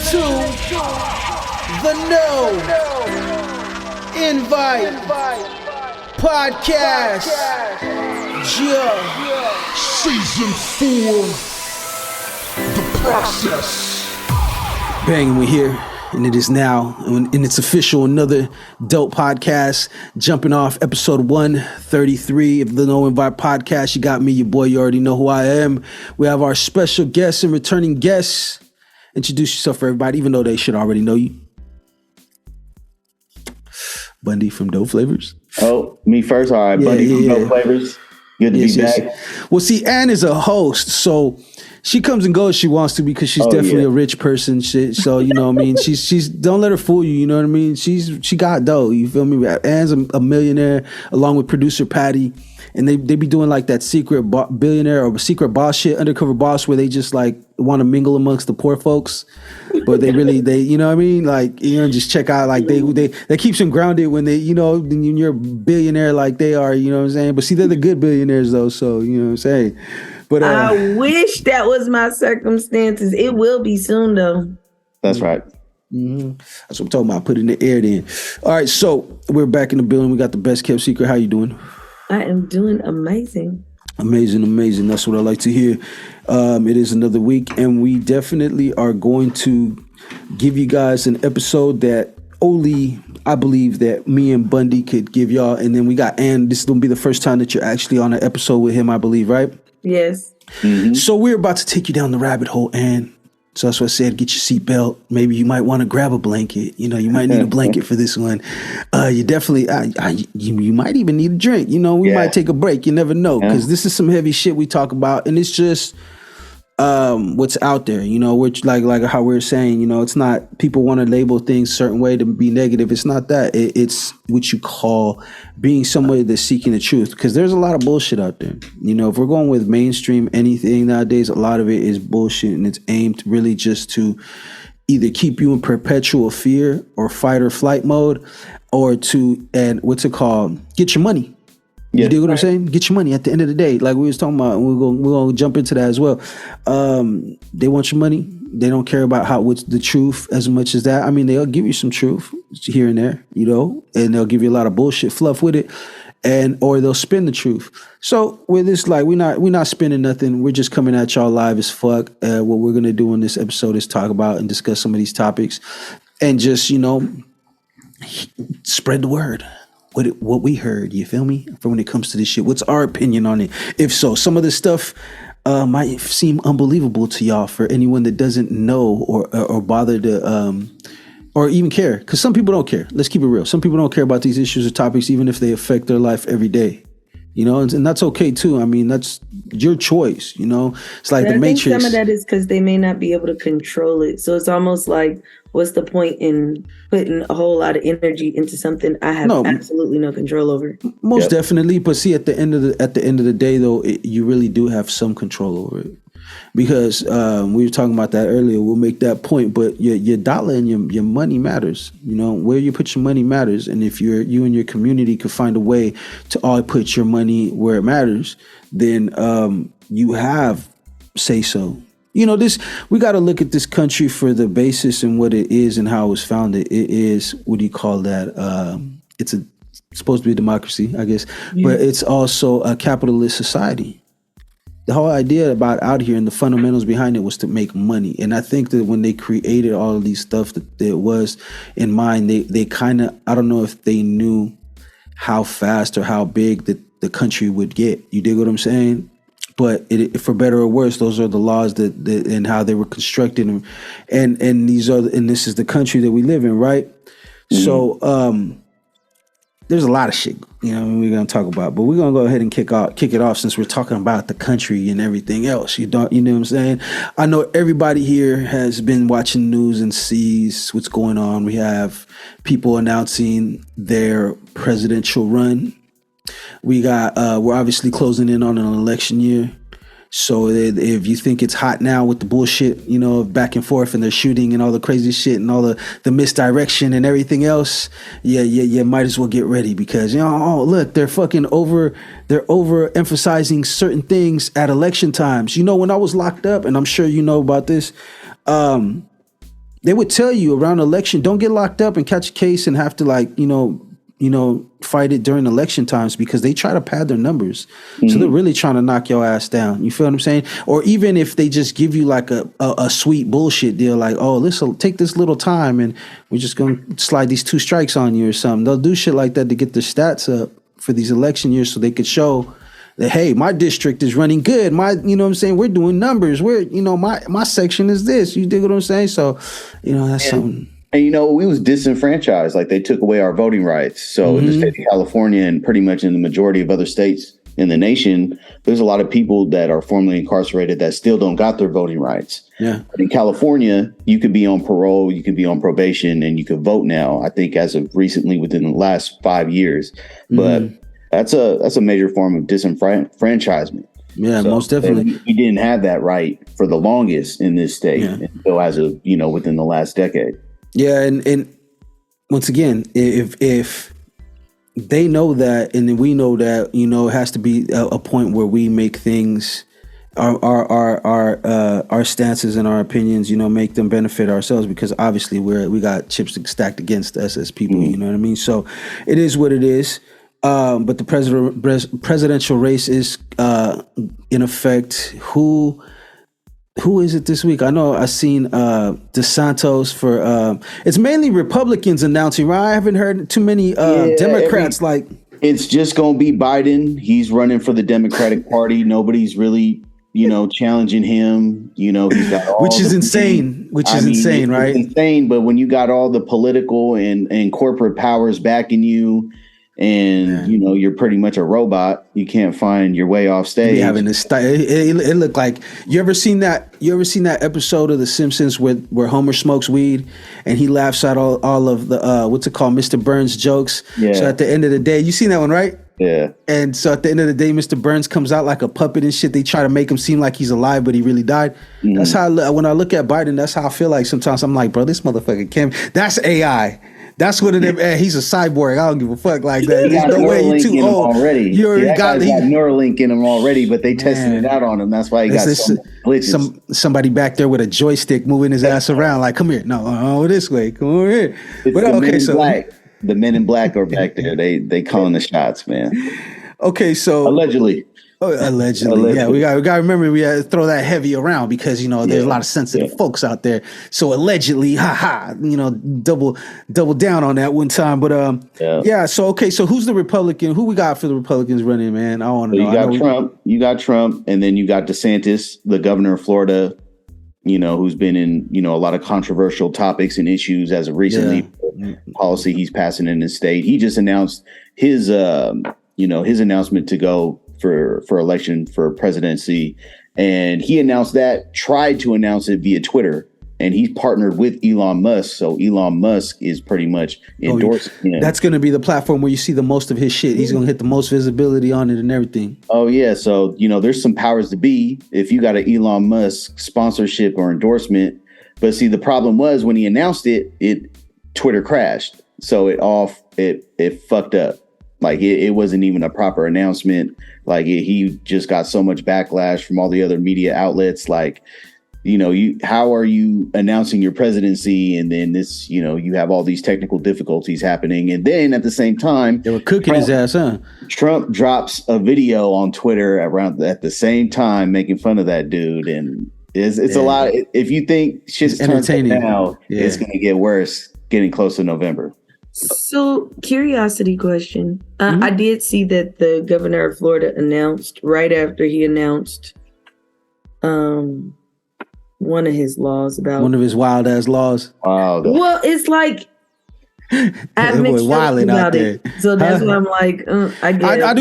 to the No Invite Podcast. Yeah. Season 4. The process. Bang, we're here. And it is now, and it's official, another dope podcast, jumping off episode 133 of the No Invite Podcast. You got me, your boy, you already know who I am. We have our special guests and returning guests. Introduce yourself for everybody, even though they should already know you. Bundy from Dope Flavors. Oh, me first? All right, Bundy from Dope Flavors. Good to be back. Well, see, Ann is a host, so she comes and goes as she wants to because she's definitely a rich person. So, you know what I mean? She's don't let her fool you, you know what I mean? She got dough, you feel me? Ann's a millionaire along with producer Patty. And they be doing like that secret billionaire or secret boss shit, undercover boss, where they just like want to mingle amongst the poor folks. But they you know what I mean? Like, you know, just check out, like they keeps them grounded when they, you know, when you're a billionaire like they are, you know what I'm saying? But see, they're the good billionaires though, so you know what I'm saying? But I wish that was my circumstances. It will be soon though. That's right. Mm-hmm. That's what I'm talking about. Put it in the air then. All right, so we're back in the building. We got the best kept secret. How you doing? I am doing amazing. Amazing. That's what I like to hear. It is another week, and we definitely are going to give you guys an episode that only I believe that me and Bundy could give y'all. And then we got Ann. This is going to be the first time that you're actually on an episode with him, I believe, right? Yes. Mm-hmm. So we're about to take you down the rabbit hole, Ann. So that's what I said, get your seatbelt. Maybe you might want to grab a blanket. You know, you might need a blanket for this one. You definitely, you might even need a drink. You know, we might take a break. You never know, because this is some heavy shit we talk about. And it's just what's out there, you know, which like how we were saying, you know, it's not, people want to label things a certain way to be negative. It's not that. It's what you call being somebody that's seeking the truth, because there's a lot of bullshit out there. You know, if we're going with mainstream anything nowadays, a lot of it is bullshit, and it's aimed really just to either keep you in perpetual fear or fight or flight mode, or to, and what's it called, get your money. You dig what I'm saying? Get your money at the end of the day. Like we was talking about, and we're gonna jump into that as well. They want your money. They don't care about what's the truth as much as that. I mean, they'll give you some truth here and there, you know, and they'll give you a lot of bullshit fluff with it, or they'll spin the truth. So with this, like, we're not spinning nothing. We're just coming at y'all live as fuck. What we're gonna do in this episode is talk about and discuss some of these topics, and just, you know, spread the word. What we heard, you feel me? For when it comes to this shit, what's our opinion on it? If so, some of this stuff might seem unbelievable to y'all for anyone that doesn't know or bother to or even care, because some people don't care. Let's keep it real. Some people don't care about these issues or topics, even if they affect their life every day. You know, and that's okay too. I mean, that's your choice. You know, it's like the Matrix. I think some of that is because they may not be able to control it. So it's almost like, what's the point in putting a whole lot of energy into something I have absolutely no control over? Most definitely, but see, at the end of the day, though, you really do have some control over it, because we were talking about that earlier. We'll make that point, but your dollar and your money matters. You know, where you put your money matters, and if you and your community could find a way to all put your money where it matters, then you have say so. You know, we got to look at this country for the basis and what it is and how it was founded. It is, what do you call that? It's supposed to be a democracy, I guess, but it's also a capitalist society. The whole idea about out here and the fundamentals behind it was to make money. And I think that when they created all of these stuff that it was in mind, they kind of, I don't know if they knew how fast or how big the country would get. You dig what I'm saying? But for better or worse, those are the laws that and how they were constructed, and this is the country that we live in, right? Mm-hmm. So there's a lot of shit, you know, we're gonna talk about, but we're gonna go ahead and kick it off since we're talking about the country and everything else. You know what I'm saying? I know everybody here has been watching news and sees what's going on. We have people announcing their presidential run. We're obviously closing in on an election year. So if you think it's hot now with the bullshit, you know, back and forth and they're shooting and all the crazy shit and all the misdirection and everything else, yeah, might as well get ready, because, you know, oh, look, they're overemphasizing certain things at election times. You know, when I was locked up, and I'm sure you know about this, they would tell you around election, don't get locked up and catch a case and have to fight it during election times, because they try to pad their numbers. So they're really trying to knock your ass down. You feel what I'm saying? Or even if they just give you like a sweet bullshit deal, like, oh, listen, take this little time and we're just going to slide these 2 strikes on you or something. They'll do shit like that to get their stats up for these election years, so they could show that, hey, my district is running good. You know what I'm saying? We're doing numbers. My section is this. You dig what I'm saying? So, that's something. And we was disenfranchised. Like, they took away our voting rights. So in the state of California, and pretty much in the majority of other states in the nation, there's a lot of people that are formerly incarcerated that still don't got their voting rights. Yeah. But in California, you could be on parole, you could be on probation, and you could vote now. I think as of recently, within the last 5 years. But that's a major form of disenfranchisement. Yeah, so, most definitely. We didn't have that right for the longest in this state until as of within the last decade. Yeah, and once again, if they know that, and then we know that, it has to be a point where we make things, our stances and our opinions, make them benefit ourselves, because obviously we got chips stacked against us as people. You know what I mean? So it is what it is. But the presidential race is in effect. Who is it this week? I know I seen DeSantis for it's mainly Republicans announcing, right? I haven't heard too many Democrats it's just gonna be Biden. He's running for the Democratic Party. Nobody's really challenging him. He's got all which is insane. Insane, right? It's insane, but when you got all the political and corporate powers backing you, and you're pretty much a robot, you can't find your way off stage. Having this it looked like, you ever seen that episode of The Simpsons where Homer smokes weed and he laughs at all of the what's it called, Mr. Burns jokes. So at the end of the day, you seen that one, right? Yeah. And so at the end of the day, Mr. Burns comes out like a puppet and shit. They try to make him seem like he's alive, but he really died. That's how when I look at Biden, that's how I feel like sometimes. I'm like, bro, this motherfucker can't. That's AI. That's what it is. He's a cyborg. I don't give a fuck like that. There's no way, you're too old. Already. You already got Neuralink in him already, but they tested it out on him. That's why he got so many glitches. Somebody back there with a joystick moving his ass around, like, come here. No, this way. Come over here. But the men in black are back there. They calling the shots, man. Okay, so allegedly. Allegedly. Yeah, we got to remember, we got to throw that heavy around, because there's a lot of sensitive folks out there. So allegedly, double down on that one time. But So okay, so who's the Republican? Who we got for the Republicans running, man? I want to know. You got Trump, and then you got DeSantis, the governor of Florida. Who's been in a lot of controversial topics and issues as of recently. Policy he's passing in his state. He just announced his his announcement to go for election for presidency, and he tried to announce it via Twitter, and he's partnered with Elon Musk. So Elon Musk is pretty much endorsing him. That's going to be the platform where you see the most of his shit. He's going to hit the most visibility on it and everything. Oh yeah, so there's some powers to be if you got an Elon Musk sponsorship or endorsement. But see, the problem was when he announced it, Twitter crashed, so it fucked up. Like it wasn't even a proper announcement. Like he just got so much backlash from all the other media outlets. Like, how are you announcing your presidency? And then this, you have all these technical difficulties happening. And then at the same time, they were cooking his ass, huh? Trump drops a video on Twitter at the same time, making fun of that dude. And it's a lot. If you think shit's entertaining now, it's going to get worse getting close to November. So, curiosity question. I did see that the governor of Florida announced right after he announced one of his laws about one of his wild ass laws. Wow. Well, it's like I'm wilding out there. So that's why I'm like, I get it. I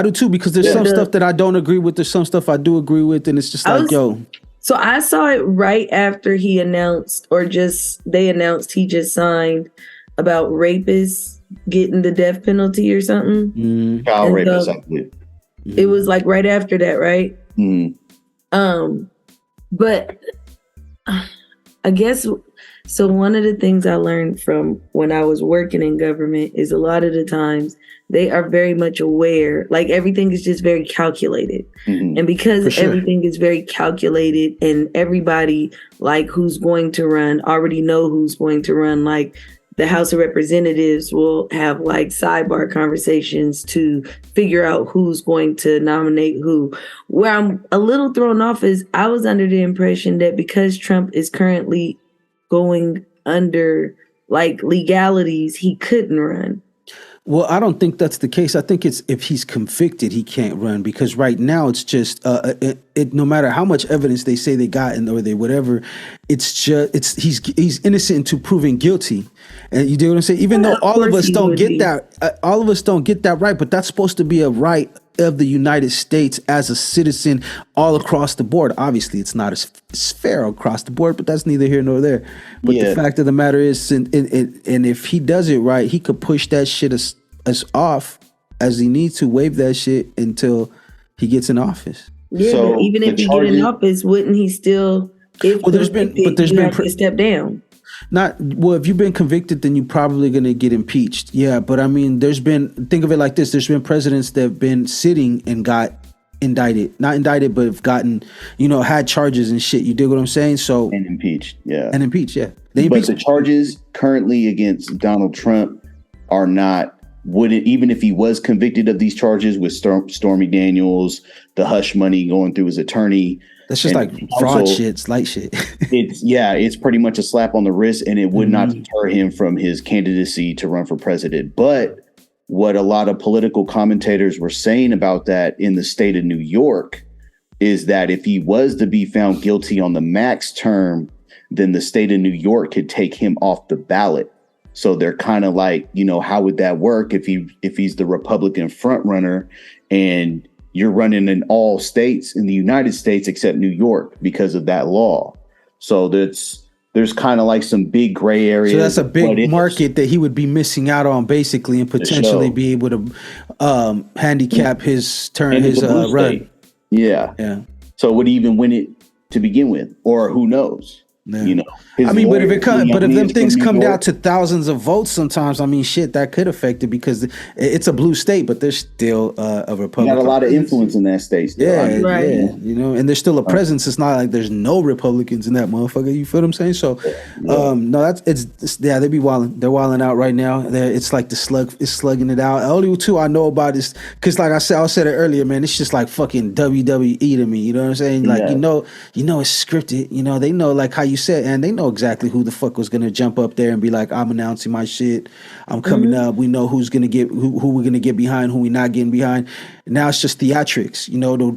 do too, because there's some stuff that I don't agree with. There's some stuff I do agree with, and it's just So I saw it right after he announced, they announced he just signed about rapists getting the death penalty or something. Child rapists, I believe. It was like right after that, right? Mm-hmm. But I guess so. One of the things I learned from when I was working in government is a lot of the times they are very much aware, like everything is just very calculated. Mhm. And because sure. everything is very calculated and everybody like who's going to run already know who's going to run, like the House of Representatives will have like sidebar conversations to figure out who's going to nominate who. Where I'm a little thrown off is I was under the impression that because Trump is currently going under like legalities, he couldn't run. Well, I don't think that's the case. I think it's if he's convicted, he can't run because right now it's just no matter how much evidence they say they got or they whatever, he's innocent until proven guilty. And you do what I'm saying? Even though all of us don't get that, all of us don't get that right, but that's supposed to be a right of the United States as a citizen all across the board. Obviously, it's not as fair across the board, but that's neither here nor there. But the fact of the matter is, and if he does it right, he could push that shit as off as he needs to, waive that shit until he gets in office. Yeah, So but even if he get in office, wouldn't he still? There's been to step down. If you've been convicted, then you're probably going to get impeached. Yeah, but I mean, think of it like this. There's been presidents that have been sitting and got indicted. Not indicted, but have gotten, had charges and shit. You dig what I'm saying? So And impeached, yeah. And impeached, yeah. But the charges currently against Donald Trump are not, even if he was convicted of these charges with Stormy Daniels, the hush money going through his attorney, that's just like fraud shit, slight shit. It's pretty much a slap on the wrist, and it would not deter him from his candidacy to run for president. But what a lot of political commentators were saying about that in the state of New York is that if he was to be found guilty on the max term, then the state of New York could take him off the ballot. So they're kind of like, how would that work if he's the Republican front runner and you're running in all states in the United States except New York because of that law. So there's kind of like some big gray areas. So that's a big market that he would be missing out on basically and potentially be able to handicap his turn, his run. Yeah. Yeah. So would he even win it to begin with? Or who knows? Yeah. But if them things come down to thousands of votes, sometimes shit that could affect it because it's a blue state, but there's still a Republican. Got a lot of influence in that state. Still. Yeah, right. Yeah, and there's still a presence. It's not like there's no Republicans in that motherfucker. You feel what I'm saying? So, no, they be wilding. They're wilding out right now. It's like the slug is slugging it out. The only two I know about is because, like I said it earlier, man. It's just like fucking WWE to me. You know what I'm saying? Like it's scripted. They know like how you said, and they know exactly who the fuck was gonna jump up there and be like, I'm announcing my shit. I'm coming up. We know who's gonna get who we're gonna get behind, who we're not getting behind. Now it's just theatrics,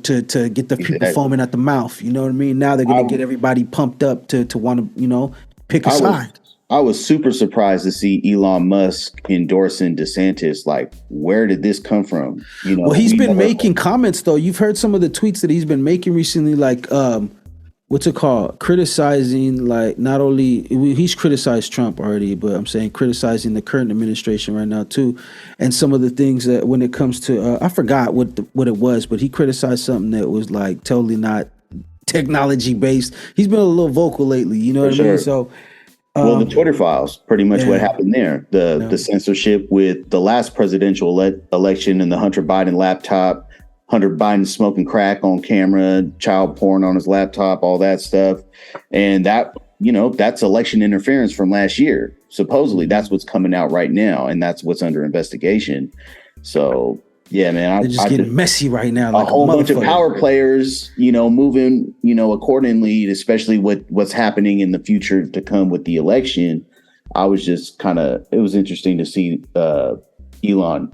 to get the people foaming at the mouth. You know what I mean? Now they're gonna get everybody pumped up to want to, pick a side. I was super surprised to see Elon Musk endorsing DeSantis. Like, where did this come from? Well, he's been making comments though. You've heard some of the tweets that he's been making recently, like what's it called? Criticizing, like, not only he's criticized Trump already, but I'm saying criticizing the current administration right now too, and some of the things that when it comes to I forgot what it was, but he criticized something that was like totally not technology based. He's been a little vocal lately, you know what I mean? So, the Twitter files, pretty much what happened there. The censorship with the last presidential election and the Hunter Biden laptop. Hunter Biden smoking crack on camera, child porn on his laptop, all that stuff. And that's election interference from last year. Supposedly that's what's coming out right now. And that's what's under investigation. So yeah, man, they're just getting messy right now. Like a whole bunch of power players, moving, accordingly, especially what's happening in the future to come with the election. I was just it was interesting to see Elon.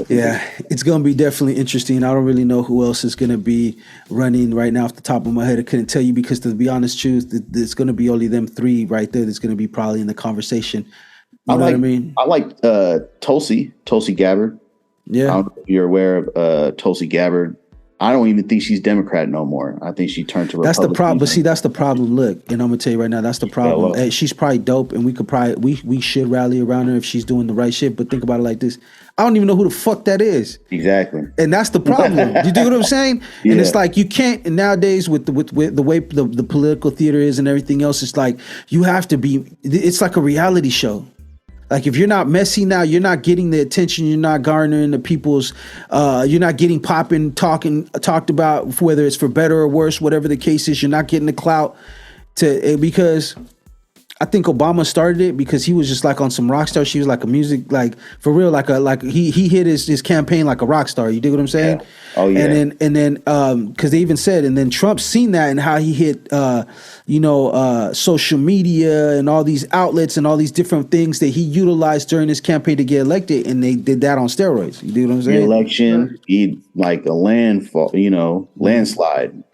Yeah, it's going to be definitely interesting. I don't really know who else is going to be running right now off the top of my head. I couldn't tell you because, to be honest, it's going to be only them three right there that's going to be probably in the conversation. You know what I mean? I like Tulsi Gabbard. Yeah. I don't know if you're aware of Tulsi Gabbard. I don't even think she's Democrat no more. I think she turned to Republican. That's the problem. But see, that's the problem. Look, and I'm gonna tell you right now, that's the problem. Hey, she's probably dope, and we should rally around her if she's doing the right shit. But think about it like this: I don't even know who the fuck that is. Exactly, and that's the problem. You do what I'm saying? Yeah. And it's like you can't. And nowadays, with the way the political theater is and everything else, it's like you have to be. It's like a reality show. Like if you're not messy now, you're not getting the attention. You're not garnering the people's. You're not getting talked about, whether it's for better or worse, whatever the case is. You're not getting the clout because I think Obama started it because he was just like on some rock star. She was like a music, like for real, like he hit his campaign like a rock star. You dig what I'm saying? Yeah. Oh yeah. And then because they even said, and then Trump seen that and how he hit social media and all these outlets and all these different things that he utilized during his campaign to get elected, and they did that on steroids. You dig what I'm saying? The election, he like a landslide.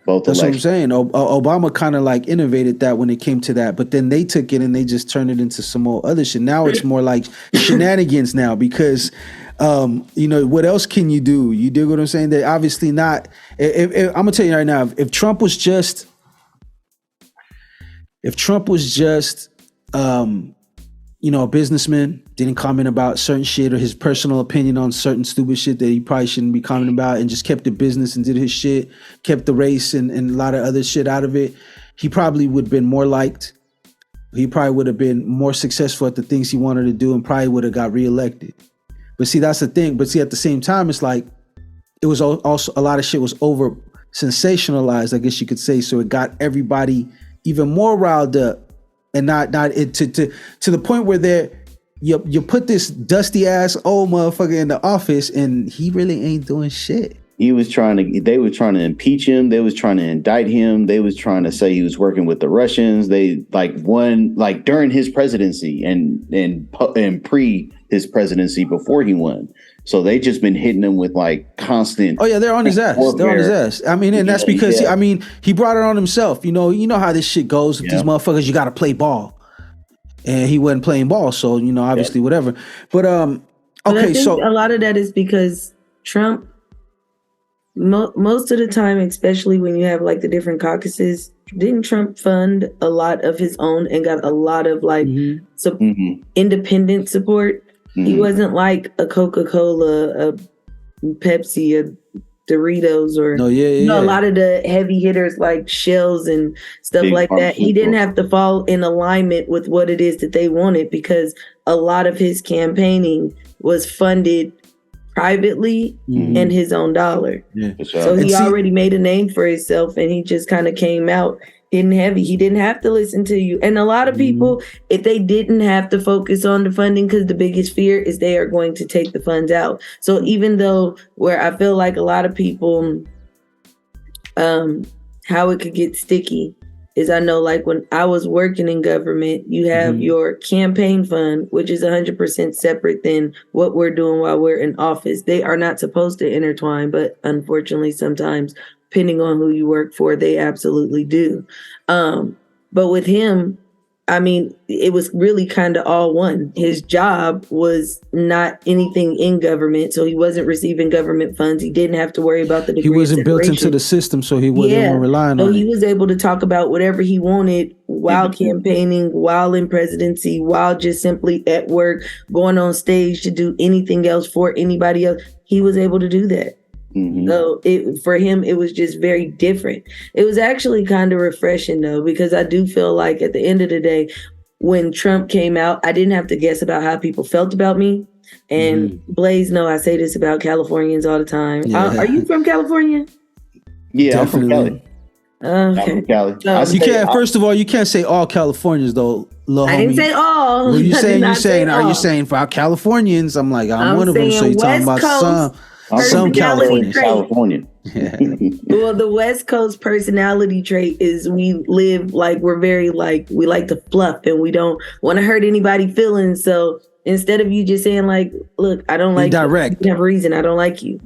Both That's elections. what I'm saying. Obama kind of like innovated that when it came to that, but then they took it and they just turned it into some more other shit. Now it's more like shenanigans now because, what else can you do? You dig what I'm saying? They're obviously not. I'm gonna tell you right now, if Trump was just, a businessman, didn't comment about certain shit or his personal opinion on certain stupid shit that he probably shouldn't be commenting about, and just kept the business and did his shit, kept the race and a lot of other shit out of it, he probably would have been more liked. He probably would have been more successful at the things he wanted to do and probably would have got reelected. But see, that's the thing. But see, at the same time, it's like it was also a lot of shit was over sensationalized, I guess you could say. So it got everybody even more riled up. And not it to the point where you put this dusty ass old motherfucker in the office and he really ain't doing shit. They were trying to impeach him. They was trying to indict him. They was trying to say he was working with the Russians. They won during his presidency and pre his presidency before he won. So they just been hitting him with constant. Oh yeah, they're on his ass. They're on his ass. I mean, and that's because he brought it on himself. You know how this shit goes. With these motherfuckers, you got to play ball, and he wasn't playing ball. So obviously whatever. But okay, but I think a lot of that is because Trump. Most of the time, especially when you have the different caucuses, didn't Trump fund a lot of his own and got a lot of independent support? Mm-hmm. He wasn't like a Coca-Cola, a Pepsi, a Doritos, or a lot of the heavy hitters like Shells and stuff like that. He didn't have to fall in alignment with what it is that they wanted because a lot of his campaigning was funded privately and his own dollar. Yeah, for sure. So he already made a name for himself and he just kind of came out in heavy. He didn't have to listen to you. And a lot of people, if they didn't have to focus on the funding, because the biggest fear is they are going to take the funds out. So even though where I feel like a lot of people, how it could get sticky is I know when I was working in government, you have your campaign fund, which is 100% separate than what we're doing while we're in office. They are not supposed to intertwine, but unfortunately sometimes, depending on who you work for, they absolutely do. But with him, I mean, it was really kind of all one. His job was not anything in government, so he wasn't receiving government funds. He didn't have to worry about the degree. He wasn't built into the system, so he wasn't relying on it. So he was able to talk about whatever he wanted while campaigning, while in presidency, while just simply at work, going on stage to do anything else for anybody else. He was able to do that. Mm-hmm. So for him, it was just very different. It was actually kind of refreshing though, because I do feel like at the end of the day, when Trump came out, I didn't have to guess about how people felt about me. And Blaze, I say this about Californians all the time. Yeah. Are you from California? Yeah, definitely. I'm from Cali. Okay. I'm from Cali. You can't. First of all, you can't say all Californians though. I didn't say all. Are you saying for our Californians? I'm like, I'm one of them. So you're talking about some. Some California. Yeah. Well, the West Coast personality trait is we live we're very we like to fluff and we don't want to hurt anybody's feelings. So instead of you just saying look, I don't like direct. You have a reason I don't like you.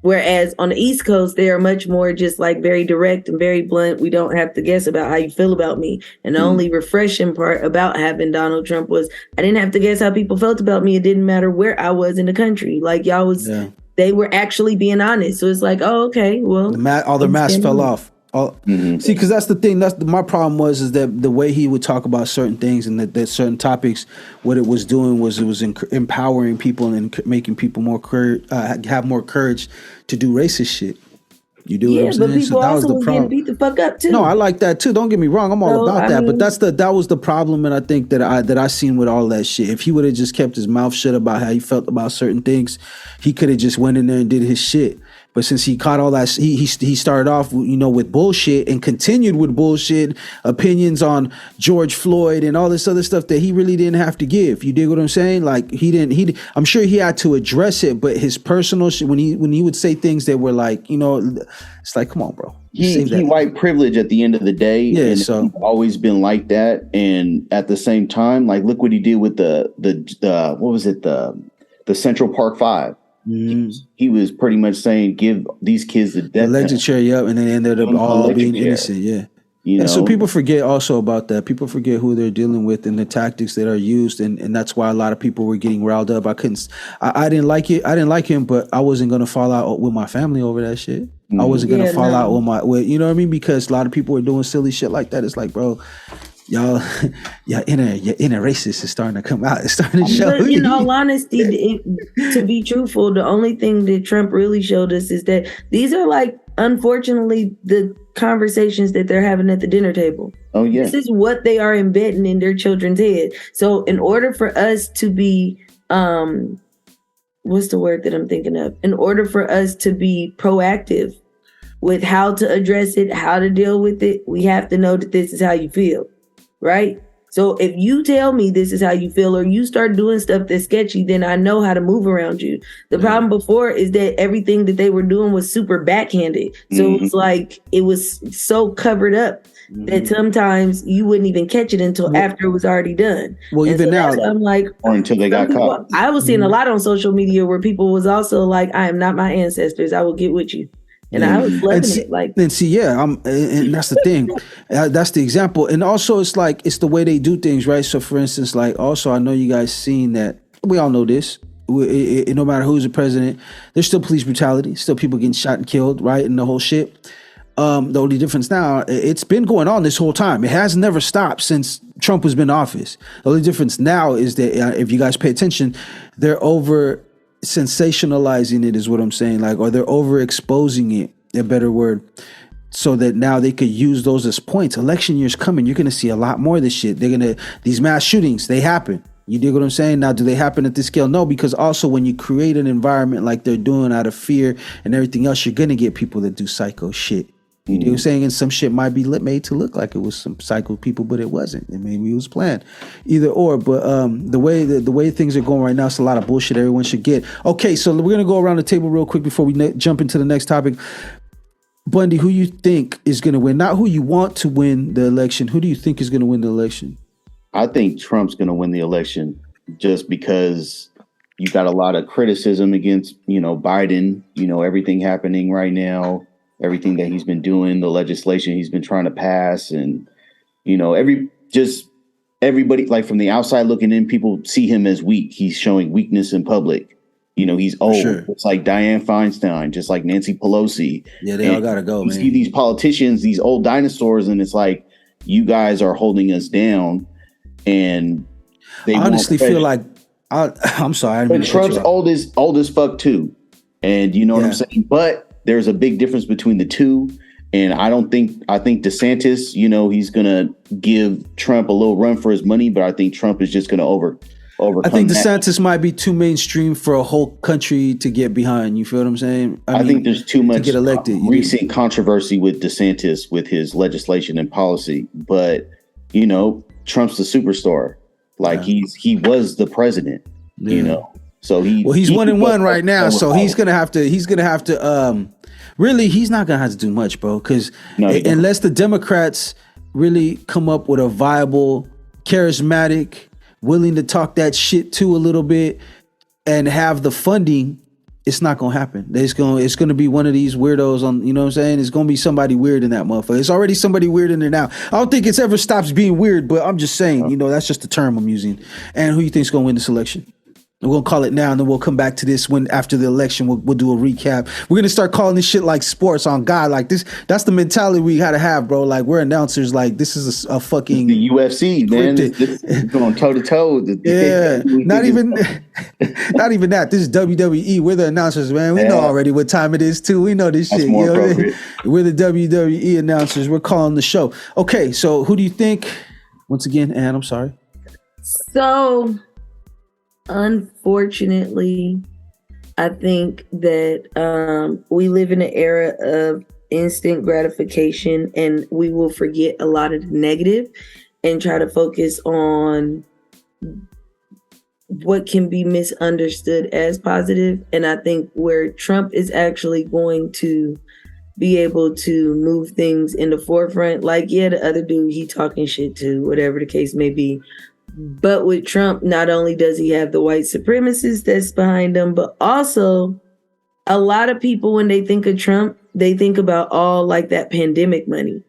Whereas on the East Coast, they are much more just very direct and very blunt. We don't have to guess about how you feel about me. And the only refreshing part about having Donald Trump was I didn't have to guess how people felt about me. It didn't matter where I was in the country. Y'all was they were actually being honest. So it's like, oh, okay, well, all the masks fell off. See, because that's the thing. My problem is that the way he would talk about certain things and that certain topics, what it was doing was it was empowering people and making people more have more courage to do racist shit. You do what I'm saying? But people that was also the was problem. getting beat the fuck up too. No, I like that too. Don't get me wrong. I'm all about that. But that was the problem, and I think that I seen with all that shit. If he would have just kept his mouth shut about how he felt about certain things, he could have just went in there and did his shit. But since he caught all that, he started off, with bullshit and continued with bullshit opinions on George Floyd and all this other stuff that he really didn't have to give. You dig what I'm saying? Like I'm sure he had to address it, but his personal shit, when he would say things that were like, it's like, come on, bro. He white privilege at the end of the day. Yeah, and so he's always been like that. And at the same time, like, look what he did with the what was it, the Central Park Five. He was pretty much saying, give these kids the death penalty. And they ended up all being innocent. Yeah. And so people forget also about that. People forget who they're dealing with and the tactics that are used, and that's why a lot of people were getting riled up. I didn't like it. I didn't like him, but I wasn't gonna fall out with my family over that shit. I wasn't gonna fall out with you know what I mean? Because a lot of people were doing silly shit like that. It's like, bro, your inner racist is starting to come out. It's starting to show. But in all honesty, to be truthful, the only thing that Trump really showed us is that these are, like, unfortunately, the conversations that they're having at the dinner table. Oh yeah, this is what they are embedding in their children's head. So in order for us to be what's the word that I'm thinking of? In order for us to be proactive with how to address it, how to deal with it, we have to know that this is how you feel, right? So if you tell me this is how you feel, or you start doing stuff that's sketchy, then I know how to move around you. The problem before is that everything that they were doing was super backhanded. So it's like, it was so covered up that sometimes you wouldn't even catch it until after it was already done. Well, even now, I'm like, or until they got caught. I was seeing a lot on social media where people was also like, I am not my ancestors. I will get with you. And I was loving it. Like, and see, and that's the thing. That's the example. And also, it's like, it's the way they do things, right? So, for instance, like, also, I know you guys seen that. We all know this. No matter who's the president, there's still police brutality, still people getting shot and killed, right? And the whole shit. The only difference now, it's been going on this whole time. It has never stopped since Trump has been in office. The only difference now is that if you guys pay attention, they're over sensationalizing it, is what I'm saying. Like, or they're overexposing it, a better word, so that now they could use those as points. Election year's coming. You're going to see a lot more of this shit. These mass shootings, they happen. You dig what I'm saying? Now, do they happen at this scale? No, because also when you create an environment like they're doing out of fear and everything else, you're going to get people that do psycho shit. You know what I'm saying? And some shit might be made to look like it was some psycho people, but it wasn't. And maybe it was planned. Either or. But the way things are going right now, it's a lot of bullshit everyone should get. Okay, so we're going to go around the table real quick before we jump into the next topic. Bundy, who you think is going to win? Not who you want to win the election. Who do you think is going to win the election? I think Trump's going to win the election just because you got a lot of criticism against, Biden, everything happening right now. Everything that he's been doing, the legislation he's been trying to pass, and everybody, like, from the outside looking in, people see him as weak. He's showing weakness in public. He's old. Sure. It's like Dianne Feinstein, just like Nancy Pelosi. Yeah, they all gotta go, man. You see these politicians, these old dinosaurs, and it's like, you guys are holding us down. And they honestly feel like I'm sorry. But Trump's old as fuck too, and you know what I'm saying. But there's a big difference between the two. And I think DeSantis, he's going to give Trump a little run for his money, but I think Trump is just going to overcome. I think DeSantis might be too mainstream for a whole country to get behind. You feel what I'm saying? I mean, think there's too much to get elected. Recent controversy with DeSantis with his legislation and policy. But, Trump's the superstar. Like, he was the president, So he's 1-1 right now, so he's gonna have to. Really, he's not gonna have to do much, bro. Because unless the Democrats really come up with a viable, charismatic, willing to talk that shit too a little bit, and have the funding, it's not gonna happen. It's gonna be one of these weirdos on. You know what I'm saying? It's gonna be somebody weird in that motherfucker. It's already somebody weird in there now. I don't think it's ever stops being weird, but I'm just saying. That's just the term I'm using. And who you think's gonna win this election? We're gonna call it now, and then we'll come back to this when after the election. We'll do a recap. We're gonna start calling this shit like sports. On God, like this. That's the mentality we gotta have, bro. Like we're announcers. Like this is a fucking the UFC, man. This is going toe to toe. Yeah, not even that. This is WWE. We're the announcers, man. We know already what time it is too. We know this That's shit. More We're the WWE announcers. We're calling the show. Okay, so who do you think? Once again, Ann, I'm sorry. So, unfortunately, I think that we live in an era of instant gratification, and we will forget a lot of the negative and try to focus on what can be misunderstood as positive. And I think where Trump is actually going to be able to move things in the forefront, like, yeah, the other dude, he talking shit too, whatever the case may be. But with Trump, not only does he have the white supremacists that's behind him, but also a lot of people, when they think of Trump, they think about all like that pandemic money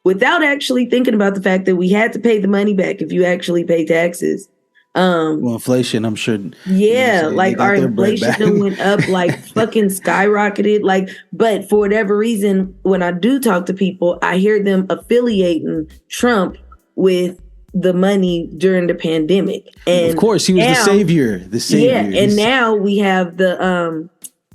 without actually thinking about the fact that we had to pay the money back if you actually pay taxes. Well, inflation, I'm sure. Yeah, like our inflation went up, like fucking skyrocketed. Like, but for whatever reason, when I do talk to people, I hear them affiliating Trump with the money during the pandemic. And of course, he was the savior. Yeah, and now we have the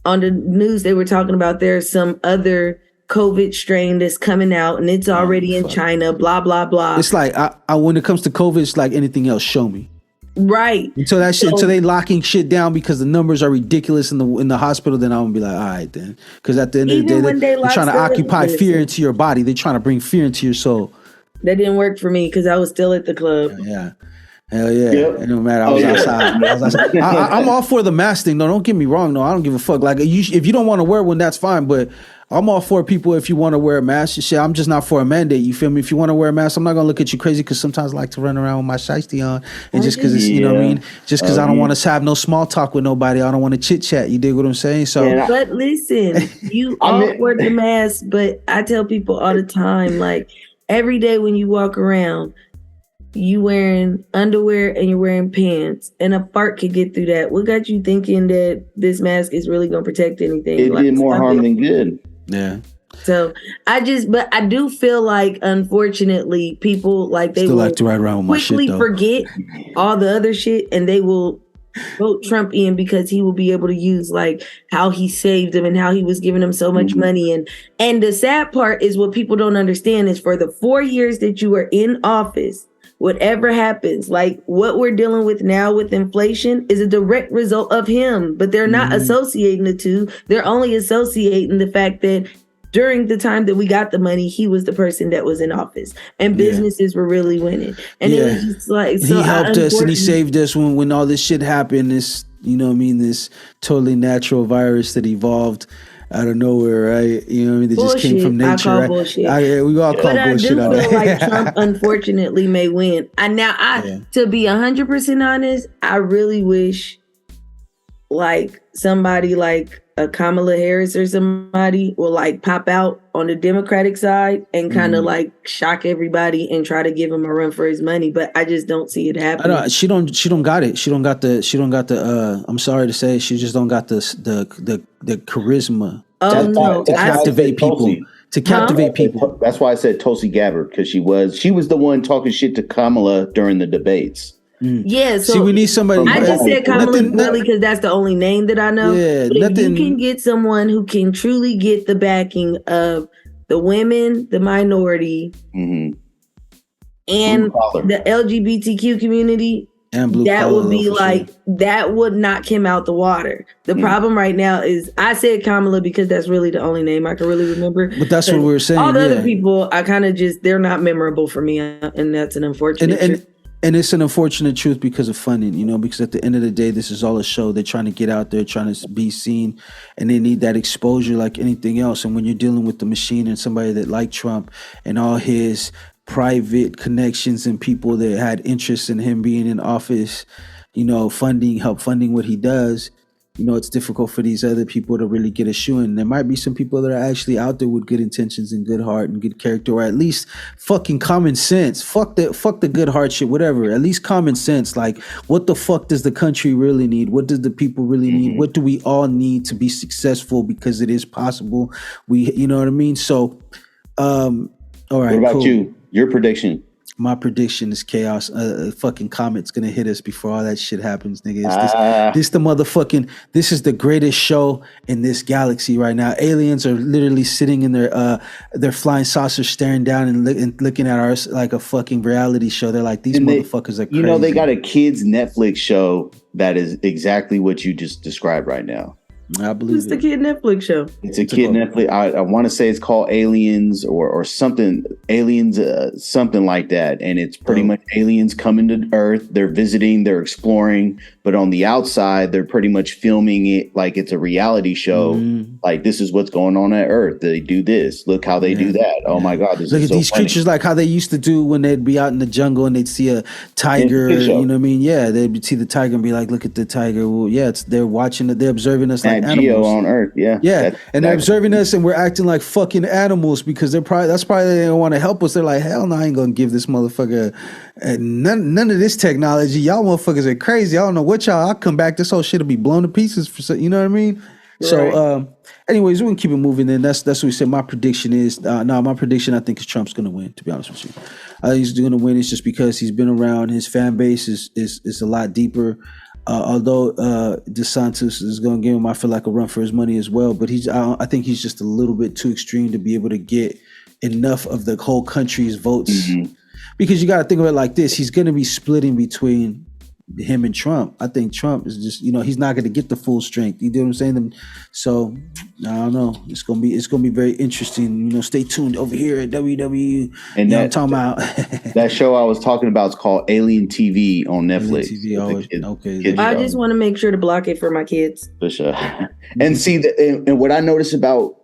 on the news they were talking about there's some other COVID strain that's coming out, and it's already in China. Blah blah blah. It's like I when it comes to COVID, it's like anything else. Show me. Right. Until that shit, until they locking shit down because the numbers are ridiculous in the hospital, then I'm gonna be like, all right, then. Because at the end of the day, they're trying to occupy fear into your body. They're trying to bring fear into your soul. That didn't work for me because I was still at the club. Yeah. Hell yeah. Yep. It don't matter. I was outside. I'm all for the mask thing. No, don't get me wrong. No, I don't give a fuck. Like, if you don't want to wear one, that's fine. But I'm all for people if you want to wear a mask. Shit, I'm just not for a mandate. You feel me? If you want to wear a mask, I'm not gonna look at you crazy because sometimes I like to run around with my shiesty on, and just because it's you know what I mean, just because I don't want to have no small talk with nobody. I don't want to chit chat. You dig what I'm saying? So, but listen, you all wear the mask, but I tell people all the time, like every day when you walk around, you wearing underwear and you're wearing pants, and a fart could get through that. What got you thinking that this mask is really gonna protect anything? It did more harm than good. Yeah. So I do feel like, unfortunately, people like they still will like to ride around with my shit, though. forget all the other shit, and they will vote Trump in because he will be able to use like how he saved them and how he was giving them so much money. And the sad part is what people don't understand is for the 4 years that you were in office, whatever happens, like what we're dealing with now with inflation is a direct result of him, but they're not associating the two. They're only associating the fact that during the time that we got the money, he was the person that was in office and businesses were really winning. And it was just like, so he helped us and he saved us when all this shit happened. This, you know what I mean? This totally natural virus that evolved out of nowhere, right? You know what I mean? That just came from nature. I call bullshit. We all call bullshit on it. But I do feel like Trump unfortunately may win. To be 100% honest, I really wish like somebody like a Kamala Harris or somebody will like pop out on the Democratic side and kind of like shock everybody and try to give him a run for his money. But I just don't see it happening. She don't got it. She don't got the I'm sorry to say, she just don't got the charisma to captivate people. To captivate people. That's why I said Tulsi Gabbard, because she was the one talking shit to Kamala during the debates. Yeah, so see, we need somebody. I just said Kamala really because that's the only name that I know. Yeah, but if you can get someone who can truly get the backing of the women, the minority, and the LGBTQ community, and blue that would be like that would knock him out the water. The problem right now is I said Kamala because that's really the only name I can really remember. But that's what we were saying. All the other people, I kind of just they're not memorable for me, and that's an unfortunate. And it's an unfortunate truth because of funding, you know, because at the end of the day, this is all a show. They're trying to get out there, trying to be seen, and they need that exposure like anything else. And when you're dealing with the machine and somebody that like Trump and all his private connections and people that had interest in him being in office, you know, funding what he does, it's difficult for these other people to really get a shoe in. There might be some people that are actually out there with good intentions and good heart and good character, or at least fucking common sense. Fuck the good heart shit, whatever. At least common sense. Like, what the fuck does the country really need? What does the people really need? What do we all need to be successful? Because it is possible. You know what I mean? So, all right. What about you? Your prediction? My prediction is chaos. Fucking comet's gonna hit us before all that shit happens, nigga. This is the greatest show in this galaxy right now. Aliens are literally sitting in their flying saucers, staring down and looking at us like a fucking reality show. They're like, these motherfuckers are crazy. They got a kids Netflix show that is exactly what you just described right now. I believe it's the kid Netflix show. It's a kid Netflix. I want to say it's called Aliens or something. Aliens, something like that. And it's pretty much aliens coming to Earth. They're visiting. They're exploring. But on the outside, they're pretty much filming it like it's a reality show. Like, this is what's going on at Earth. They do this. Look how they do that. Oh my God! Look at these creatures, like how they used to do when they'd be out in the jungle and they'd see a tiger. You know what I mean? Yeah, they'd see the tiger and be like, "Look at the tiger." Well, yeah, they're watching it. They're observing us like animals. Geo on Earth, yeah, and they're observing us, and we're acting like fucking animals because that's probably they don't want to help us. They're like, hell no, I ain't gonna give this motherfucker none of this technology. Y'all motherfuckers are crazy. I don't know what y'all. I'll come back. This whole shit will be blown to pieces for you know what I mean. Right. So, anyways, we're gonna keep it moving. Then that's what we said. My prediction is my prediction I think is Trump's gonna win. To be honest with you, I think he's gonna win. It's just because he's been around. His fan base is a lot deeper. Although DeSantis is going to give him, I feel like, a run for his money as well. But I think he's just a little bit too extreme to be able to get enough of the whole country's votes. Because you got to think of it like this: he's going to be splitting between him and Trump. I think Trump is just, he's not going to get the full strength. You know what I'm saying? So I don't know. It's gonna be very interesting. Stay tuned over here at WW. And I'm talking about that show I was talking about is called Alien TV on Netflix. Okay. I just want to make sure to block it for my kids. For sure. And see, and what I notice about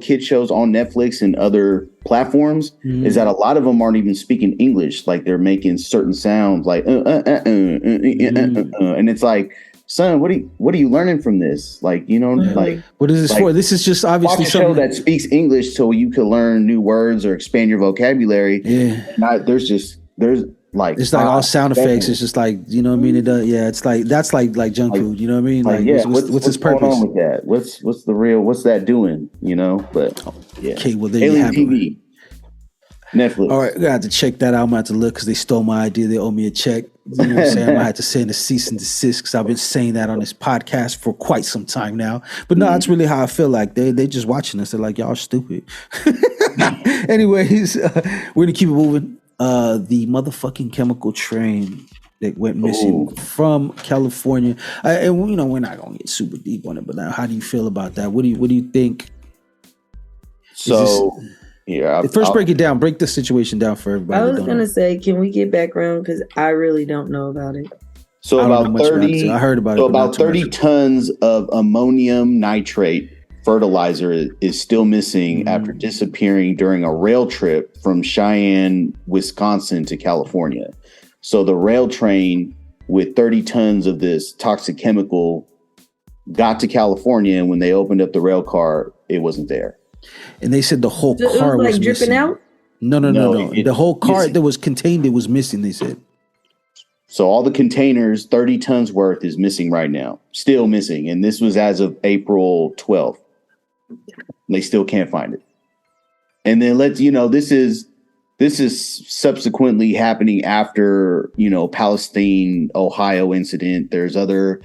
kid shows on Netflix and other platforms is that a lot of them aren't even speaking English. Like, they're making certain sounds like and it's like, son, what are you learning from this? Like, like, what is this for? This is just obviously a show that speaks English so you can learn new words or expand your vocabulary. Yeah. There's like, it's like all sound effects. It's just like, you know what I mean? It does. Yeah. It's like, that's like junk food. You know what I mean? Like, what's its purpose? Going on with that? What's that doing? But yeah. Okay. Well, there Alien you have TV. it. Netflix. All right. I have to check that out. I'm going to have to look because they stole my idea. They owe me a check. You know what I'm saying? I'm going to have to send a cease and desist because I've been saying that on this podcast for quite some time now. But no, that's really how I feel like. They just watching us. They're like, y'all are stupid. Anyways, we're going to keep it moving. The motherfucking chemical train that went missing from California. And we're not going to get super deep on it, but now, how do you feel about that? What do you think? So... break it down. Break the situation down for everybody. I was gonna say, can we get background? Because I really don't know about it. So about 30, I heard about it. So about 30 tons of ammonium nitrate fertilizer is still missing after disappearing during a rail trip from Cheyenne, Wisconsin to California. So the rail train with 30 tons of this toxic chemical got to California, and when they opened up the rail car, it wasn't there. And they said the whole car was dripping missing. Out? No. The whole car that was contained, it was missing, they said. So all the containers, 30 tons worth, is missing right now. Still missing. And this was as of April 12th. They still can't find it. And then this is subsequently happening after, Palestine, Ohio incident. There's other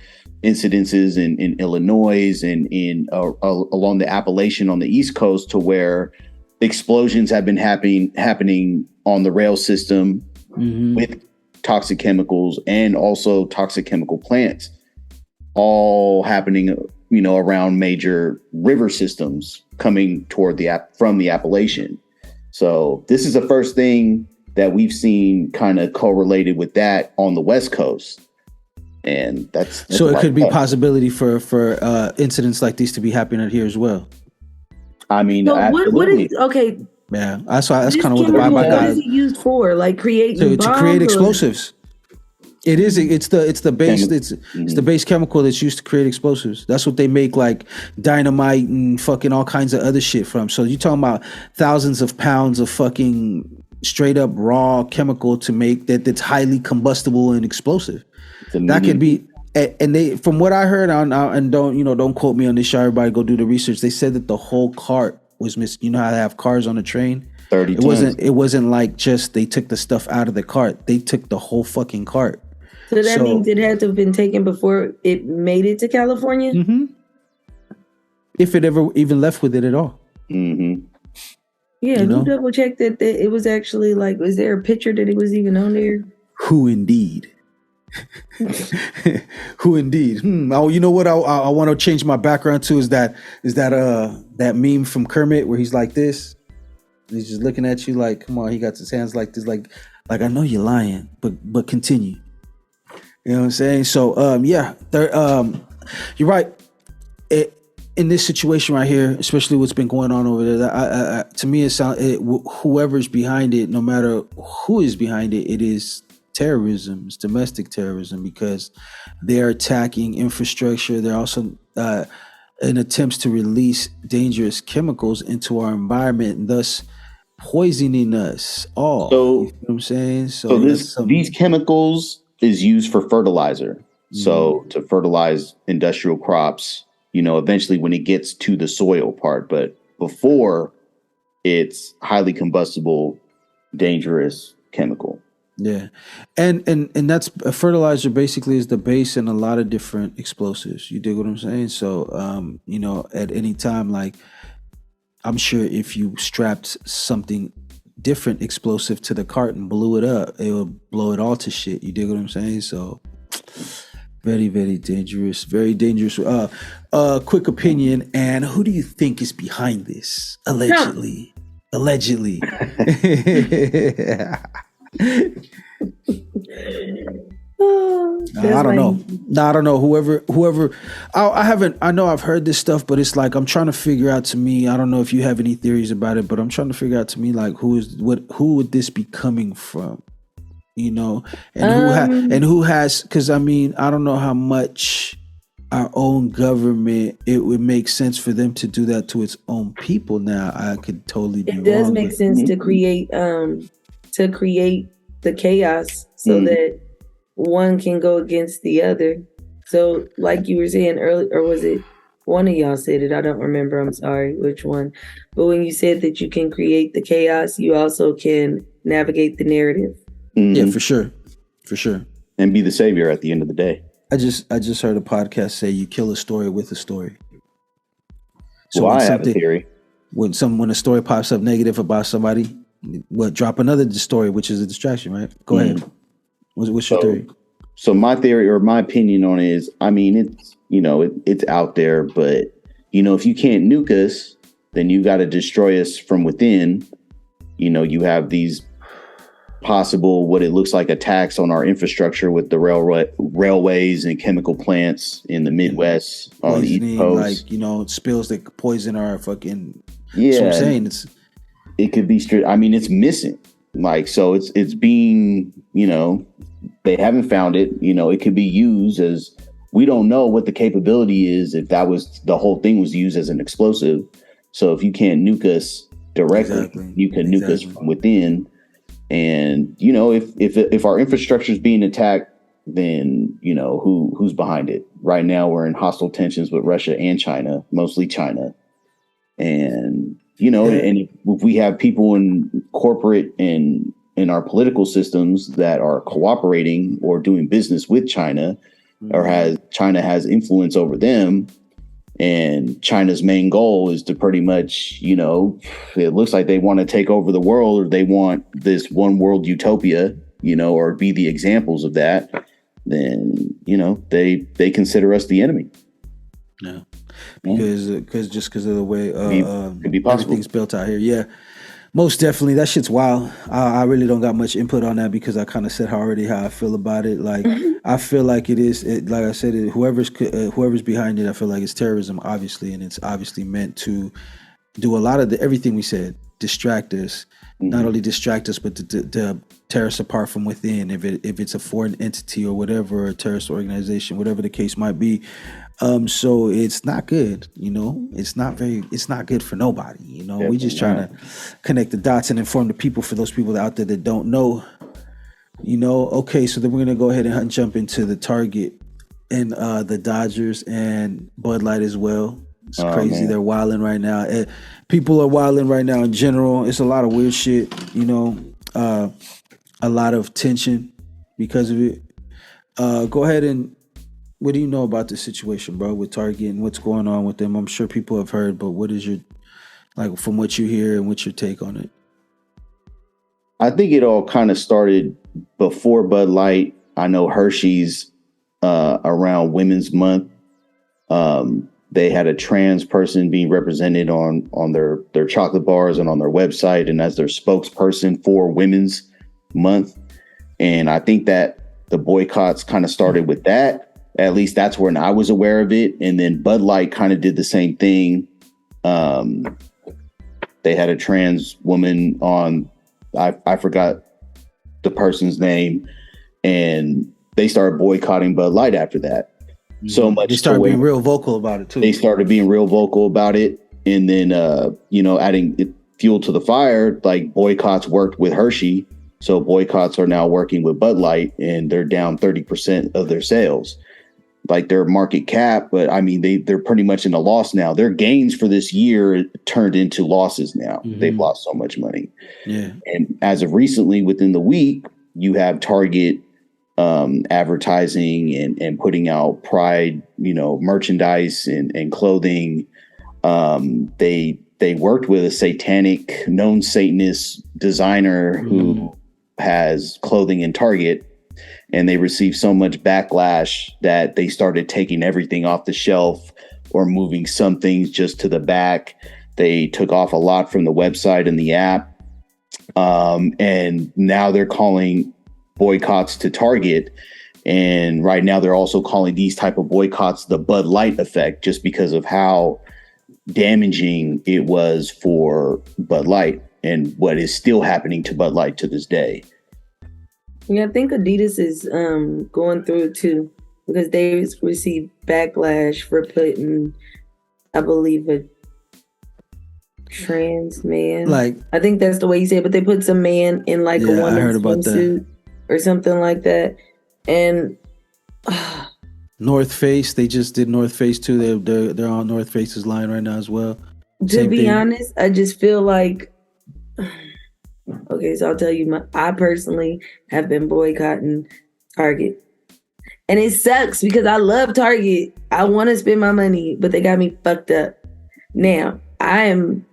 incidences in Illinois and along the Appalachian on the East Coast, to where explosions have been happening on the rail system with toxic chemicals, and also toxic chemical plants, all happening, around major river systems coming toward from the Appalachian. So this is the first thing that we've seen kind of correlated with that on the West Coast. And that's so it could be possibility for incidents like these to be happening here as well. I mean, so what is okay? Yeah, that's kind of what the vibe I got. What is it used for? Like creating to create explosives. It is. It's the base. It's Mm-hmm. the base chemical that's used to create explosives. That's what they make like dynamite and fucking all kinds of other shit from. So you're talking about thousands of pounds of fucking straight up raw chemical to make that's highly combustible and explosive. That could be. And they, from what I heard on, and don't quote me on this, show, everybody go do the research. They said that the whole cart was missing. You know how they have cars on the train? 30 tons. It wasn't like just they took the stuff out of the cart. They took the whole fucking cart. So that means it had to have been taken before it made it to California? Mm-hmm. If it ever even left with it at all. Mm-hmm. Yeah, who double checked that it was actually like, was there a picture that it was even on there? Who indeed? Who indeed? Oh, you know what? I want to change my background to is that meme from Kermit where he's like this. And he's just looking at you like, come on. He got his hands like this, like I know you're lying, but continue. You know what I'm saying? So you're right. In this situation right here, especially what's been going on over there, to me it sounds whoever's behind it, no matter who is behind it, it is terrorism. It's domestic terrorism because they're attacking infrastructure. They're also in attempts to release dangerous chemicals into our environment and thus poisoning us all. So, you know what I'm saying? So these chemicals is used for fertilizer. So to fertilize industrial crops, eventually when it gets to the soil part, but before it's highly combustible, dangerous chemical. Yeah. And that's a fertilizer basically is the base in a lot of different explosives. You dig what I'm saying? So, at any time, like I'm sure if you strapped something different explosive to the cart and blew it up, it would blow it all to shit. You dig what I'm saying? So very, very dangerous. Very dangerous. Quick opinion. And who do you think is behind this? Allegedly. Allegedly. I don't know. No, I don't know. Whoever. I know I've heard this stuff, but it's like I'm trying to figure out. To me, I don't know if you have any theories about it, but I'm trying to figure out. To me, like who would this be coming from? And who has? Because I mean, I don't know how much our own government, it would make sense for them to do that to its own people. Now, I could totally be wrong. It does make sense to create the chaos so that one can go against the other. So like you were saying earlier, or was it one of y'all said it? I don't remember. I'm sorry which one. But when you said that you can create the chaos, you also can navigate the narrative. Yeah, for sure. For sure. And be the savior at the end of the day. I just heard a podcast say you kill a story with a story. So I have a theory. When a story pops up negative about somebody, drop another story, which is a distraction, right? Go ahead. What's your theory? So my theory or my opinion on it is, I mean, it's, it's out there, but, if you can't nuke us, then you got to destroy us from within. You have these possible, what it looks like attacks on our infrastructure with the railways and chemical plants in the Midwest, on the East Coast. Like, spills that poison our fucking, yeah. That's what I'm saying. It could be straight. I mean, it's missing. Like, so it's being, they haven't found it. It could be used as, we don't know what the capability is if that was, the whole thing was used as an explosive. So if you can't nuke us directly, you can nuke us from within. And, if our infrastructure is being attacked, then, who's behind it? Right now, we're in hostile tensions with Russia and China, mostly China. And, and if we have people in corporate and in our political systems that are cooperating or doing business with China, or China has influence over them, and China's main goal is to pretty much, it looks like they want to take over the world, or they want this one world utopia, or be the examples of that, then, they consider us the enemy. Yeah. Because of the way could be possible. Everything's built out here. Yeah. Most definitely. That shit's wild. I really don't got much input on that because I kind of said already how I feel about it. Like, I feel like it is, like I said, whoever's behind it, I feel like it's terrorism, obviously. And it's obviously meant to do a lot of everything we said. distract us. Not only distract us, but to tear us apart from within. If it's a foreign entity or whatever, a terrorist organization, whatever the case might be. So it's not good, it's not good for nobody, Definitely we just trying to connect the dots and inform the people, for those people out there that don't know, okay. So then we're going to go ahead and jump into the Target and the Dodgers and Bud Light as well. It's crazy. Man. They're wilding right now. People are wilding right now in general. It's a lot of weird shit, a lot of tension because of it. Go ahead and, what do you know about the situation, bro, with Target and what's going on with them? I'm sure people have heard, but what is your, from what you hear and what's your take on it? I think it all kind of started before Bud Light. I know Hershey's around Women's Month. They had a trans person being represented on their chocolate bars and on their website and as their spokesperson for Women's Month. And I think that the boycotts kind of started with that. At least that's when I was aware of it. And then Bud Light kind of did the same thing. They had a trans woman on, I forgot the person's name, and they started boycotting Bud Light after that. So much. They started being real vocal about it too. They started being real vocal about it. And then, adding fuel to the fire, like boycotts worked with Hershey. So boycotts are now working with Bud Light, and they're down 30% of their sales. Like their market cap, but I mean, they're pretty much in a loss now. Their gains for this year turned into losses now. Mm-hmm. They've lost so much money. Yeah. And as of recently, within the week, you have Target advertising and putting out Pride, merchandise and clothing. They worked with a satanic, known Satanist designer who has clothing in Target. And they received so much backlash that they started taking everything off the shelf or moving some things just to the back. They took off a lot from the website and the app. And now they're calling boycotts to Target. And right now they're also calling these type of boycotts the Bud Light effect, just because of how damaging it was for Bud Light and what is still happening to Bud Light to this day. Yeah, I think Adidas is going through it too, because they received backlash for putting, I believe, a trans man. I think that's the way you say it, but they put some man in a woman's swimsuit or something like that. And North Face, they just did North Face too. They're on North Face's line right now as well. To be honest, I just feel like. Okay, so I'll tell you, I personally have been boycotting Target. And it sucks because I love Target. I want to spend my money, but they got me fucked up. Now, I'm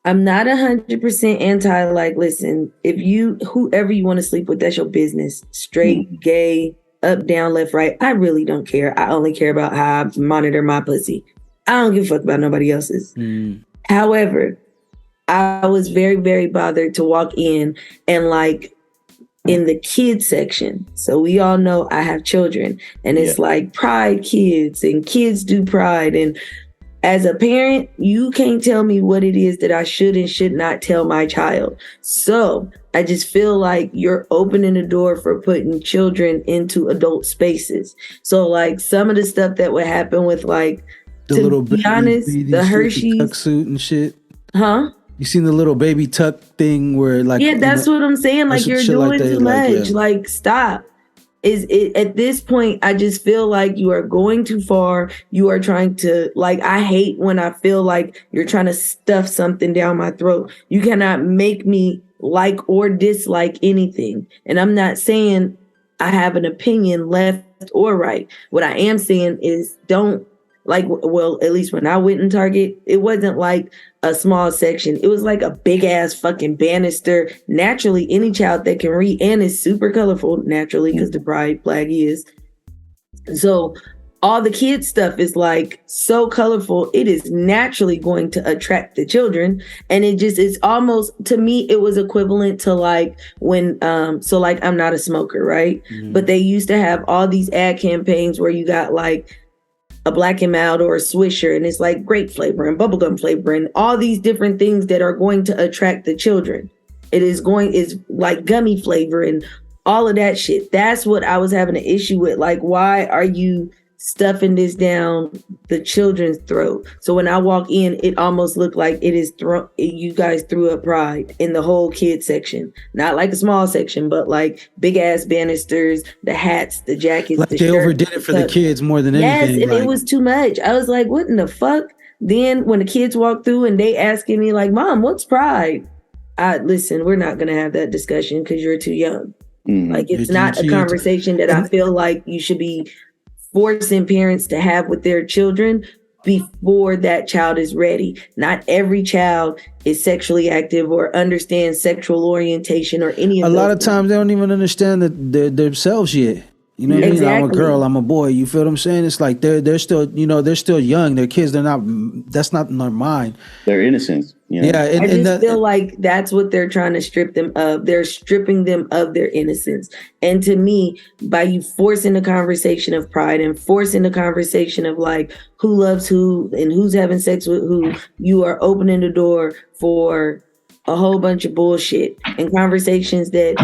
not 100% anti, listen, whoever you want to sleep with, that's your business. Straight, gay, up, down, left, right. I really don't care. I only care about how I monitor my pussy. I don't give a fuck about nobody else's. However, I was very, very bothered to walk in and in the kids section. So we all know I have children, and it's Pride Kids and Kids Do Pride. And as a parent, you can't tell me what it is that I should and should not tell my child. So I just feel like you're opening the door for putting children into adult spaces. So some of the stuff that would happen with the little be honest, the Hershey's tuxedo and shit. Huh? You seen the little baby tuck thing where that's what I'm saying. You're doing too much. Stop. At this point, I just feel like you are going too far. You are trying to I hate when I feel like you're trying to stuff something down my throat. You cannot make me like or dislike anything. And I'm not saying I have an opinion left or right. What I am saying is don't at least when I went in Target, it wasn't a small section. It was a big ass fucking banister. Naturally, any child that can read, and is super colorful naturally because the pride flag is. So all the kids stuff is so colorful. It is naturally going to attract the children. And it's almost, to me, it was equivalent to when, I'm not a smoker, right? Mm-hmm. But they used to have all these ad campaigns where you got a Black and Mild or a Swisher, and it's like grape flavor and bubblegum flavor and all these different things that are going to attract the children. Is like gummy flavor and all of that shit. That's what I was having an issue with. Like, why are you stuffing this down the children's throat? So when I walk in, it almost looked like you guys threw up Pride in the whole kid section. Not like a small section, but like big ass banisters, the hats, the jackets. Like they overdid it for the kids more than anything. Yes, and it was too much. I was like, what in the fuck? Then when the kids walk through and they asking me like, Mom, what's Pride? Listen, we're not going to have that discussion because you're too young. Like, it's not a conversation that I feel like you should be forcing parents to have with their children before that child is ready. Not every child is sexually active or understands sexual orientation or any of a those lot of things. times they don't even understand themselves yet. You know what I mean? I'm a girl, I'm a boy. You feel what I'm saying? It's like they're still, they're still young. They're kids. That's not in their mind. Their innocence. Yeah, I just feel like that's what they're trying to strip them of. They're stripping them of their innocence. And to me, by you forcing the conversation of Pride and forcing the conversation of like who loves who and who's having sex with who, you are opening the door for a whole bunch of bullshit and conversations that,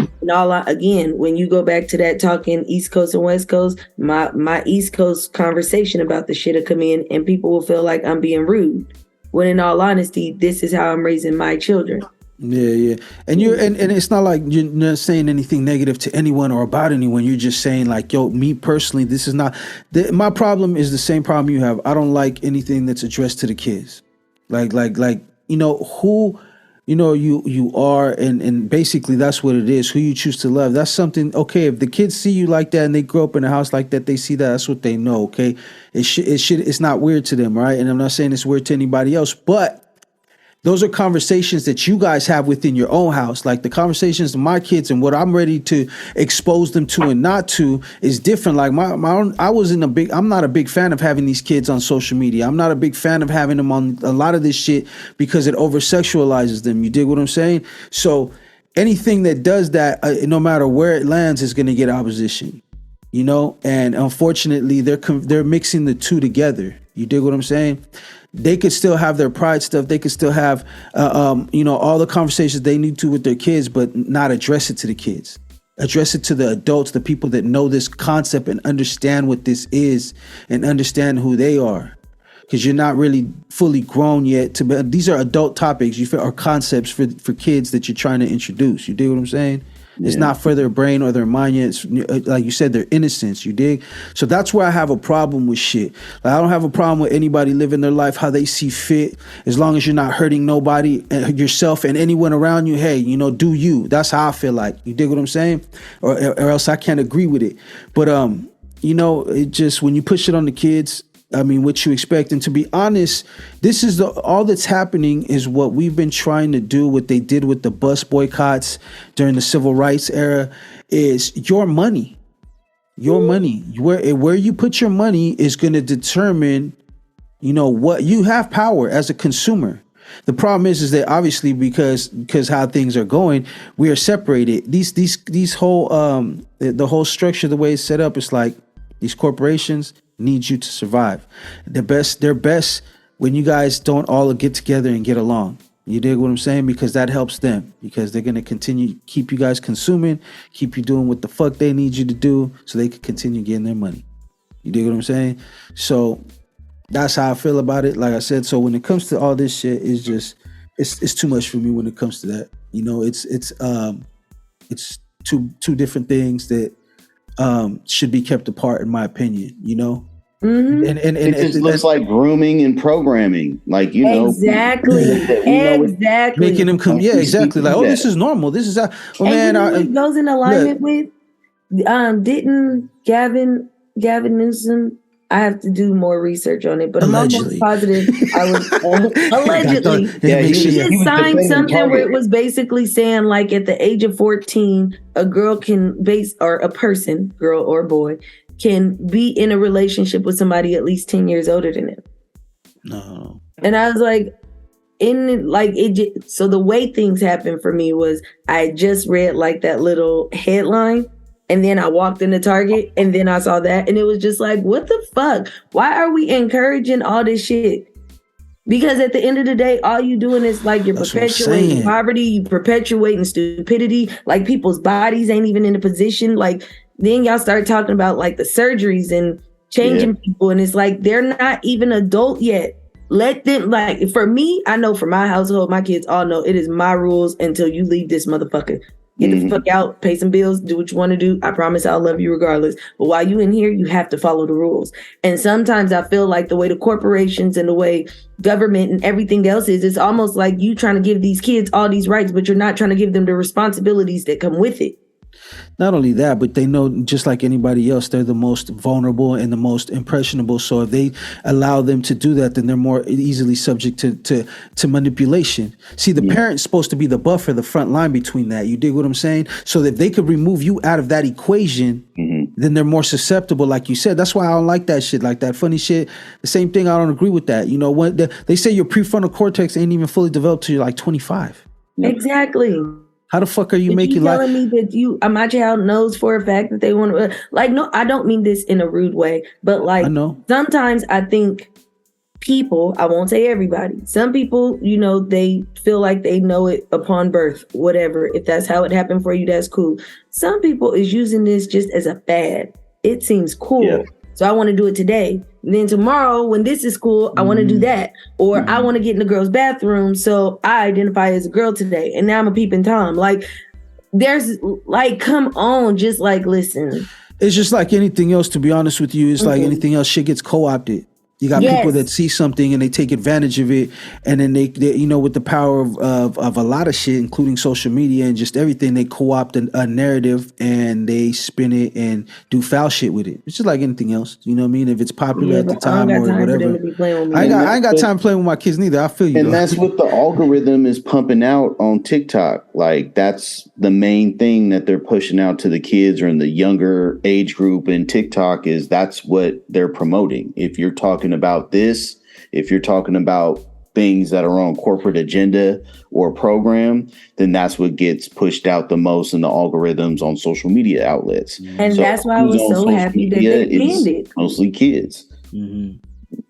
again, when you go back to that talking East Coast and West Coast, my East Coast conversation about the shit will come in and people will feel like I'm being rude. When in all honesty, this is how I'm raising my children. Yeah. And and it's not like you're not saying anything negative to anyone or about anyone. You're just saying like, yo, me personally, this is not, my problem is the same problem you have. I don't like anything that's addressed to the kids. Like, who, you are, and basically that's what it is, who you choose to love. That's something, okay, if the kids see you like that and they grow up in a house like that, they see that, that's what they know, okay? It's not weird to them, right? And I'm not saying it's weird to anybody else, but those are conversations that you guys have within your own house. Like the conversations of my kids and what I'm ready to expose them to and not to is different. Like my own, I'm not a big fan of having these kids on social media. I'm not a big fan of having them on a lot of this shit because it over sexualizes them. You dig what I'm saying? So anything that does that, no matter where it lands, is going to get opposition, and unfortunately they're mixing the two together. You dig what I'm saying? They could still have their Pride stuff. They could still have, all the conversations they need to with their kids, but not address it to the kids. Address it to the adults, the people that know this concept and understand what this is and understand who they are. Because you're not really fully grown yet. These are adult topics, or concepts for kids that you're trying to introduce. You dig what I'm saying? It's not for their brain or their mind yet. It's, like you said, their innocence. You dig? So that's where I have a problem with shit. Like, I don't have a problem with anybody living their life how they see fit, as long as you're not hurting nobody, yourself and anyone around you. Hey, do you? That's how I feel like. You dig what I'm saying? Or else I can't agree with it. But it just, when you push it on the kids, I mean, what you expect. And to be honest, this is all that's happening is what we've been trying to do, what they did with the bus boycotts during the civil rights era, is your money. Your money. Where you put your money is going to determine, what you have power as a consumer. The problem is that obviously because how things are going, we are separated. These whole the whole structure, the way it's set up, it's like these corporations need you to survive. They're best when you guys don't all get together and get along. You dig what I'm saying? Because that helps them, because they're going to continue keep you guys consuming, keep you doing what the fuck they need you to do so they can continue getting their money. You dig what I'm saying? So that's how I feel about it. Like I said, so when it comes to all this shit, it's just it's too much for me when it comes to that. It's two different things that should be kept apart, in my opinion. Mm-hmm. And it just looks like grooming and programming, like exactly, making them come. Yeah, exactly. Like, this is normal. This is how. Well, man, it goes in alignment with. Didn't Gavin Newsom? I have to do more research on it, but allegedly. I'm almost positive I was allegedly. He signed something where it was basically saying, like, at the age of 14, a girl or a person, girl or boy, can be in a relationship with somebody at least 10 years older than him. No. And I was like, so the way things happened for me was I just read like that little headline And then I walked into Target and then I saw that. And it was just like, what the fuck? Why are we encouraging all this shit? Because at the end of the day, all you doing is like you're perpetuating poverty, you perpetuating stupidity. Like people's bodies ain't even in a position. Like then y'all start talking about like the surgeries and changing people. And it's like, they're not even adult yet. Let them, like, for me, I know for my household, my kids all know it is my rules until you leave this motherfucker. Get the fuck out, pay some bills, do what you want to do. I promise I'll love you regardless. But while you in here, you have to follow the rules. And sometimes I feel like the way the corporations and the way government and everything else is, it's almost like you trying to give these kids all these rights, but you're not trying to give them the responsibilities that come with it. Not only that, but they know, just like anybody else, they're the most vulnerable and the most impressionable. So if they allow them to do that, then they're more easily subject to manipulation. See, the parent's supposed to be the buffer, the front line between that. You dig what I'm saying? So if they could remove you out of that equation, then they're more susceptible, like you said. That's why I don't like that shit, like that funny shit. The same thing, I don't agree with that. You know, when they say your prefrontal cortex ain't even fully developed till you're like 25. Exactly. How the fuck are you making telling me that my child knows for a fact that they want to like, no, I don't mean this in a rude way, but like, I know. Sometimes I think people, I won't say everybody, some people, you know, they feel like they know it upon birth, whatever. If that's how it happened for you, that's cool. Some people is using this just as a fad. It seems cool. Yeah. So I want to do it today. And then tomorrow, when this is cool, I want to do that. Or I want to get in the girl's bathroom, so I identify as a girl today. And now I'm a peeping Tom. Like, there's, like, come on, just like, listen. It's just like anything else, to be honest with you. It's like anything else, shit gets co-opted. You got people that see something and they take advantage of it, and then they you know, with the power of a lot of shit, including social media and just everything, they co-opt a narrative and they spin it and do foul shit with it. It's just like anything else. You know what I mean? If it's popular at the time or whatever. I ain't got time playing with my kids neither. I feel you. And that's what the algorithm is pumping out on TikTok. Like, that's the main thing that they're pushing out to the kids or in the younger age group in TikTok, is that's what they're promoting. If you're talking about this, if you're talking about things that are on corporate agenda or program, then that's what gets pushed out the most in the algorithms on social media outlets. And so that's why I was so happy that they banned it. Mostly kids.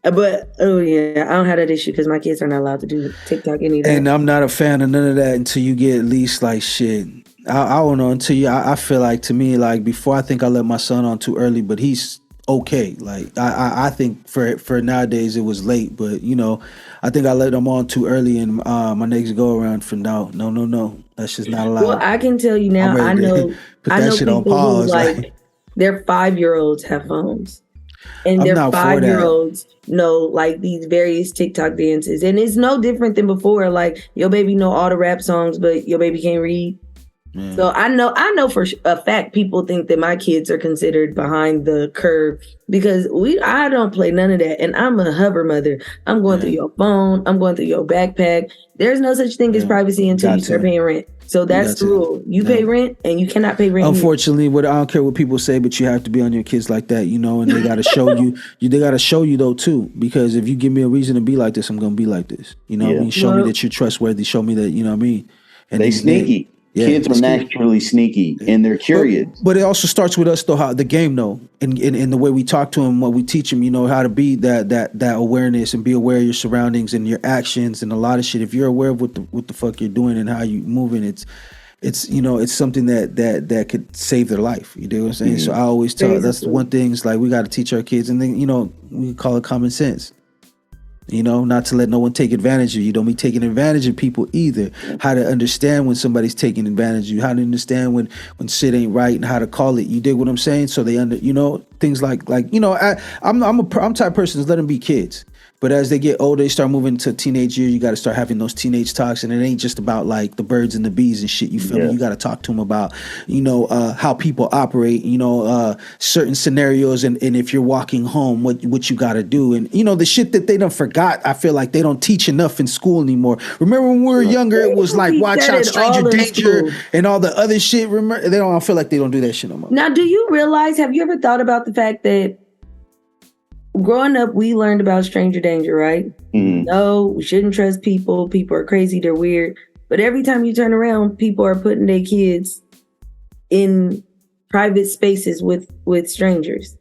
But I don't have that issue because my kids are not allowed to do TikTok anymore. And I'm not a fan of none of that until you get at least like shit. I don't know, until you. I feel like, to me, like, before, I think I let my son on too early, but he's okay. Like, I think for nowadays it was late, but you know, I think I let him on too early, and my next go around for no, that's just not allowed. Well, I can tell you now, I know shit on pause. Like their 5-year-olds have phones, and their 5-year-olds know like these various TikTok dances, and it's no different than before. Like, your baby know all the rap songs, but your baby can't read. So I know for a fact people think that my kids are considered behind the curve because I don't play none of that, and I'm a hover mother. I'm going through your phone. I'm going through your backpack. There's no such thing as privacy until you start paying rent. So that's the rule. You pay rent, and you cannot pay rent. Unfortunately, I don't care what people say, but you have to be on your kids like that, you know. And they got to show you. They got to show you though too, because if you give me a reason to be like this, I'm gonna be like this. You know what I mean? Show me that you're trustworthy. Show me that, you know what I mean. And they sneaky. Kids are naturally sneaky, and they're curious. But it also starts with us, though, how the game, though, and the way we talk to them, what we teach them, you know, how to be that awareness and be aware of your surroundings and your actions and a lot of shit. If you're aware of what the fuck you're doing and how you moving, it's you know, it's something that could save their life. You know what I'm saying? So I always tell that's one thing. It's like we got to teach our kids, and then, you know, we call it common sense. You know, not to let no one take advantage of you. Don't be taking advantage of people either. How to understand when somebody's taking advantage of you. How to understand when shit ain't right and how to call it. You dig what I'm saying? So they you know, things like you know, I'm type of person to let them be kids. But as they get older, they start moving to teenage years. You got to start having those teenage talks, and it ain't just about like the birds and the bees and shit. You feel me? You got to talk to them about, you know, how people operate. You know, certain scenarios, and if you're walking home, what you got to do, and you know, the shit that they done forgot. I feel like they don't teach enough in school anymore. Remember when we were younger, it was like watch out, stranger danger, and all the other shit. Remember, they don't. I feel like they don't do that shit no more. Now, do you realize? Have you ever thought about the fact that growing up, we learned about stranger danger, right? No, we shouldn't trust people. People are crazy. They're weird. But every time you turn around, people are putting their kids in private spaces with strangers.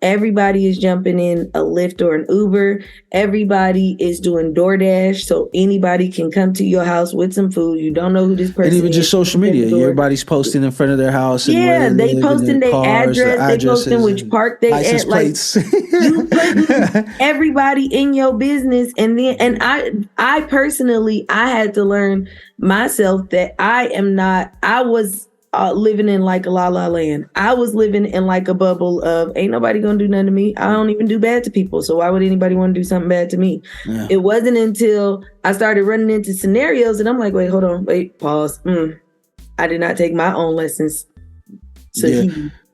Everybody is jumping in a Lyft or an Uber. Everybody is doing DoorDash, so anybody can come to your house with some food. You don't know who this person is. And even just social media. Everybody's posting in front of their house. And yeah, they posting their cars, address. They posting which park they at. Like, you putting everybody in your business. And I personally, I had to learn myself that I was living in like a la la land. I was living in like a bubble of ain't nobody gonna do nothing to me. I don't even do bad to people. So why would anybody want to do something bad to me? Yeah. It wasn't until I started running into scenarios and I'm like, wait, hold on, wait, pause. I did not take my own lessons. So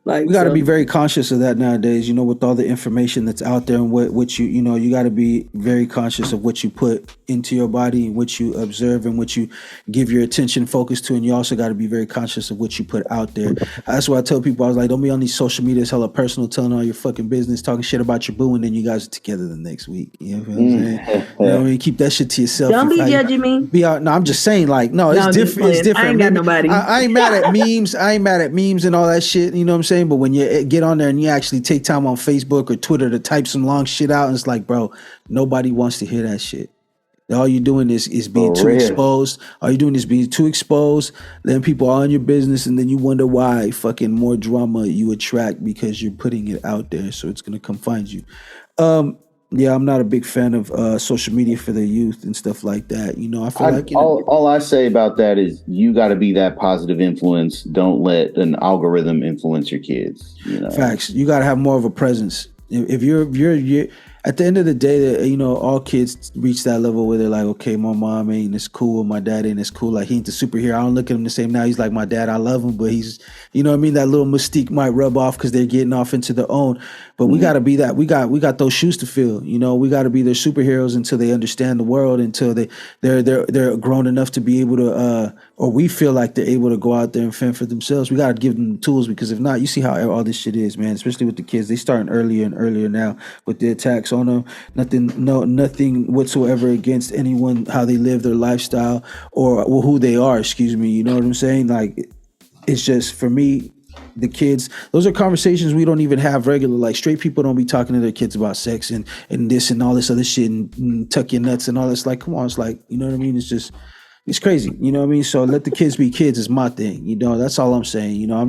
we got to be very conscious of that nowadays, with all the information that's out there and what you got to be very conscious of what you put into your body and what you observe and what you give your attention focus to. And you also got to be very conscious of what you put out there. That's why I tell people, I was like, don't be on these social media, it's hella personal, telling all your fucking business, talking shit about your boo, and then you guys are together the next week. You know what I'm saying? You know what I mean? Keep that shit to yourself. Don't be judging me. No, I'm just saying, like, no, it's different. It's different. I ain't got nobody. I ain't mad at memes. I ain't mad at memes and all that shit. You know what I'm saying? But when you get on there and you actually take time on Facebook or Twitter to type some long shit out, and it's like, bro, nobody wants to hear that shit. All you're doing is being too exposed. All you're doing is being too exposed. Then people are on your business, and then you wonder why fucking more drama you attract because you're putting it out there. So it's gonna come find you. Yeah, I'm not a big fan of social media for the youth and stuff like that. I feel like all I say about that is you got to be that positive influence. Don't let an algorithm influence your kids. Facts. You got to have more of a presence. If you're at the end of the day, that all kids reach that level where they're like, okay, my mom ain't as cool, my dad ain't as cool. Like, he ain't the superhero. I don't look at him the same now. He's like my dad. I love him, but he's, what I mean. That little mystique might rub off because they're getting off into their own. But we got to be that. We got those shoes to fill. We got to be their superheroes until they understand the world, until they're grown enough to be able to, or we feel like they're able to go out there and fend for themselves. We got to give them the tools, because if not, you see how all this shit is, man. Especially with the kids, they starting earlier and earlier now with the attacks on them. Nothing whatsoever against anyone, how they live their lifestyle or who they are. Excuse me. You know what I'm saying? Like, it's just, for me, the kids, those are conversations we don't even have regular. Like, straight people don't be talking to their kids about sex and this and all this other shit and tuck your nuts and all this. Like, come on, it's like, you know what I mean? It's just, it's crazy. You know what I mean? So let the kids be kids is my thing. That's all I'm saying. I'm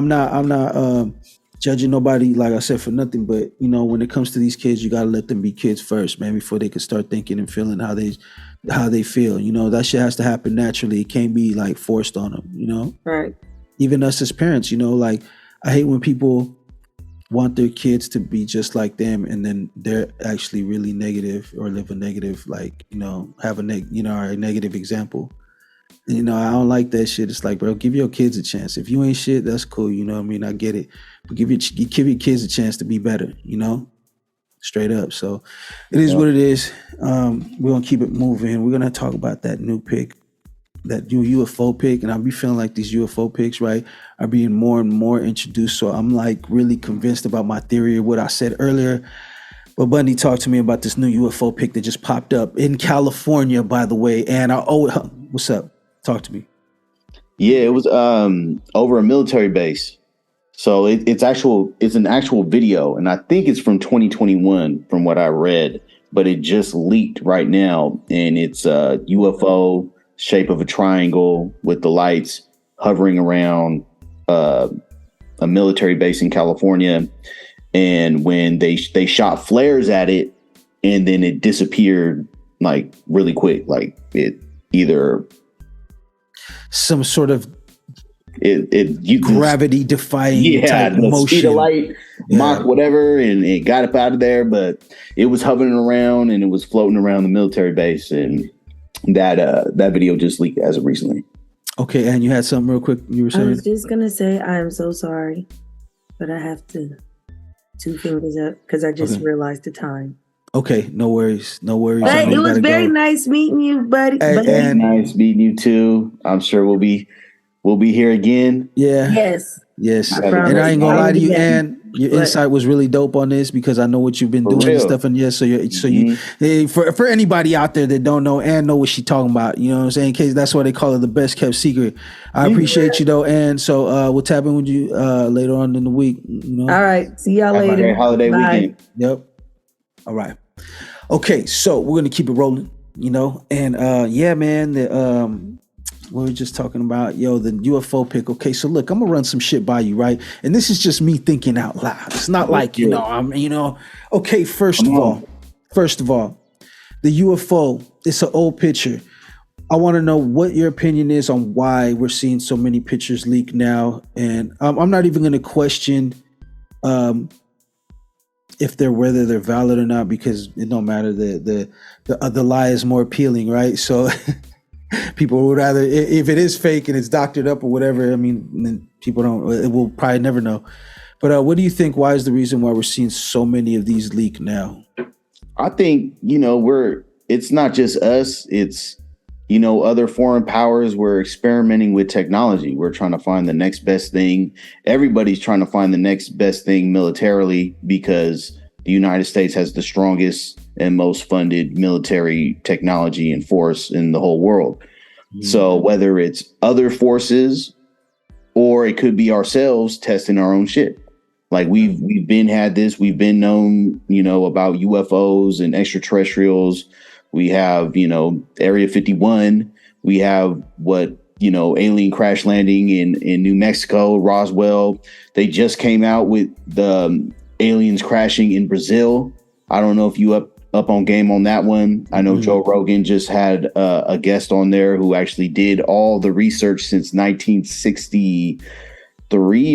not judging nobody, like I said, for nothing. But when it comes to these kids, you gotta let them be kids first, man, before they can start thinking and feeling how they feel. That shit has to happen naturally. It can't be like forced on them. Right. Even us as parents, like, I hate when people want their kids to be just like them, and then they're actually really negative or live a negative, like, have a negative example. And, I don't like that shit. It's like, bro, give your kids a chance. If you ain't shit, that's cool. You know what I mean? I get it. But give your kids a chance to be better, straight up. So it is what it is. We're going to keep it moving. We're going to talk about that new pick, that new UFO pick. And I'll be feeling like these UFO picks, right, are being more and more introduced. So I'm like really convinced about my theory of what I said earlier. But Bundy talked to me about this new UFO pic that just popped up in California, by the way. And what's up? Talk to me. Yeah, it was over a military base. So it's an actual video, and I think it's from 2021 from what I read, but it just leaked right now, and it's a UFO shape of a triangle with the lights hovering around a military base in California. And when they shot flares at it, and then it disappeared like really quick, like it either some sort of gravity defying type motion, speed of light, Mach whatever, and it got up out of there. But it was hovering around and it was floating around the military base, and that video just leaked as of recently. Okay, and you had something real quick you were saying? I was just gonna say I am so sorry, but I have to 2 fingers up because I just realized the time. Okay, no worries. But it was very nice meeting you, buddy. And nice meeting you too. I'm sure we'll be here again. Yeah. Yes. Yes, I and I ain't gonna lie to you, Yeah. Ann. Your But- insight was really dope on this because I know what you've been For doing and real. stuff. And yes, for anybody out there that don't know, Ann know what she talking about. You know what I'm saying? In case that's why they call it the best kept secret. I appreciate you though, Ann. So we'll tap in with you later on in the week. You know? All right. See y'all Have a later. great holiday Bye. weekend. Yep. All right. Okay, so we're gonna keep it rolling, you know, and yeah, man, we were just talking about, the UFO pick. Okay, so look, I'm gonna run some shit by you, right? And this is just me thinking out loud. It's not like, okay, first of all, the UFO, it's an old picture. I want to know what your opinion is on why we're seeing so many pictures leak now. And I'm not even gonna question whether they're valid or not, because it don't matter. The lie is more appealing, right? So people would rather, if it is fake and it's doctored up or whatever, I mean, then people will probably never know. But what do you think? Why is the reason why we're seeing so many of these leak now? I think, it's not just us. It's, other foreign powers. We're experimenting with technology. We're trying to find the next best thing. Everybody's trying to find the next best thing militarily because the United States has the strongest and most funded military technology and force in the whole world. So whether it's other forces or it could be ourselves testing our own shit. Like we've been known, about UFOs and extraterrestrials. We have, Area 51. We have alien crash landing in New Mexico, Roswell. They just came out with the aliens crashing in Brazil. I don't know if you up on game on that one. I know Joe Rogan just had a guest on there who actually did all the research since 1963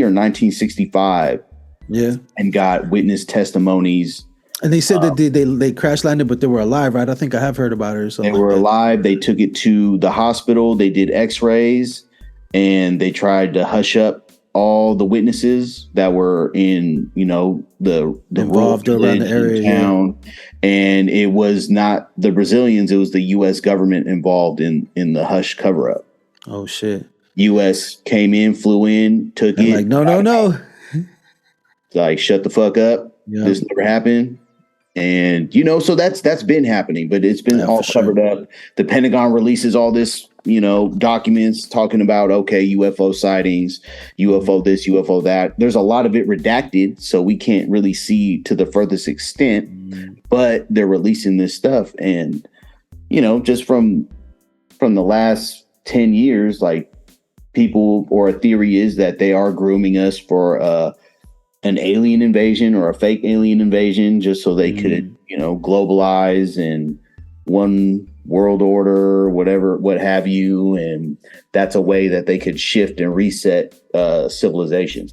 or 1965. Yeah. And got witness testimonies. And they said that they crash landed, but they were alive, right? I think I have heard about it or something. They were alive. They took it to the hospital. They did x-rays and they tried to hush up all the witnesses that were in, the involved around the area. Town. Yeah. And it was not the Brazilians. It was the U.S. government involved in the hush cover up. Oh, shit. U.S. came in, flew in, took and it. Like, no. Like, shut the fuck up. Yeah. This never happened. And, so that's been happening, but it's been all covered up. The Pentagon releases all this, documents talking about, UFO sightings, UFO this, UFO that. There's a lot of it redacted, so we can't really see to the furthest extent, but they're releasing this stuff. And, just from the last 10 years, like people, or a theory is that they are grooming us for an alien invasion or a fake alien invasion, just so they could, globalize and one world order, whatever, what have you. And that's a way that they could shift and reset civilization.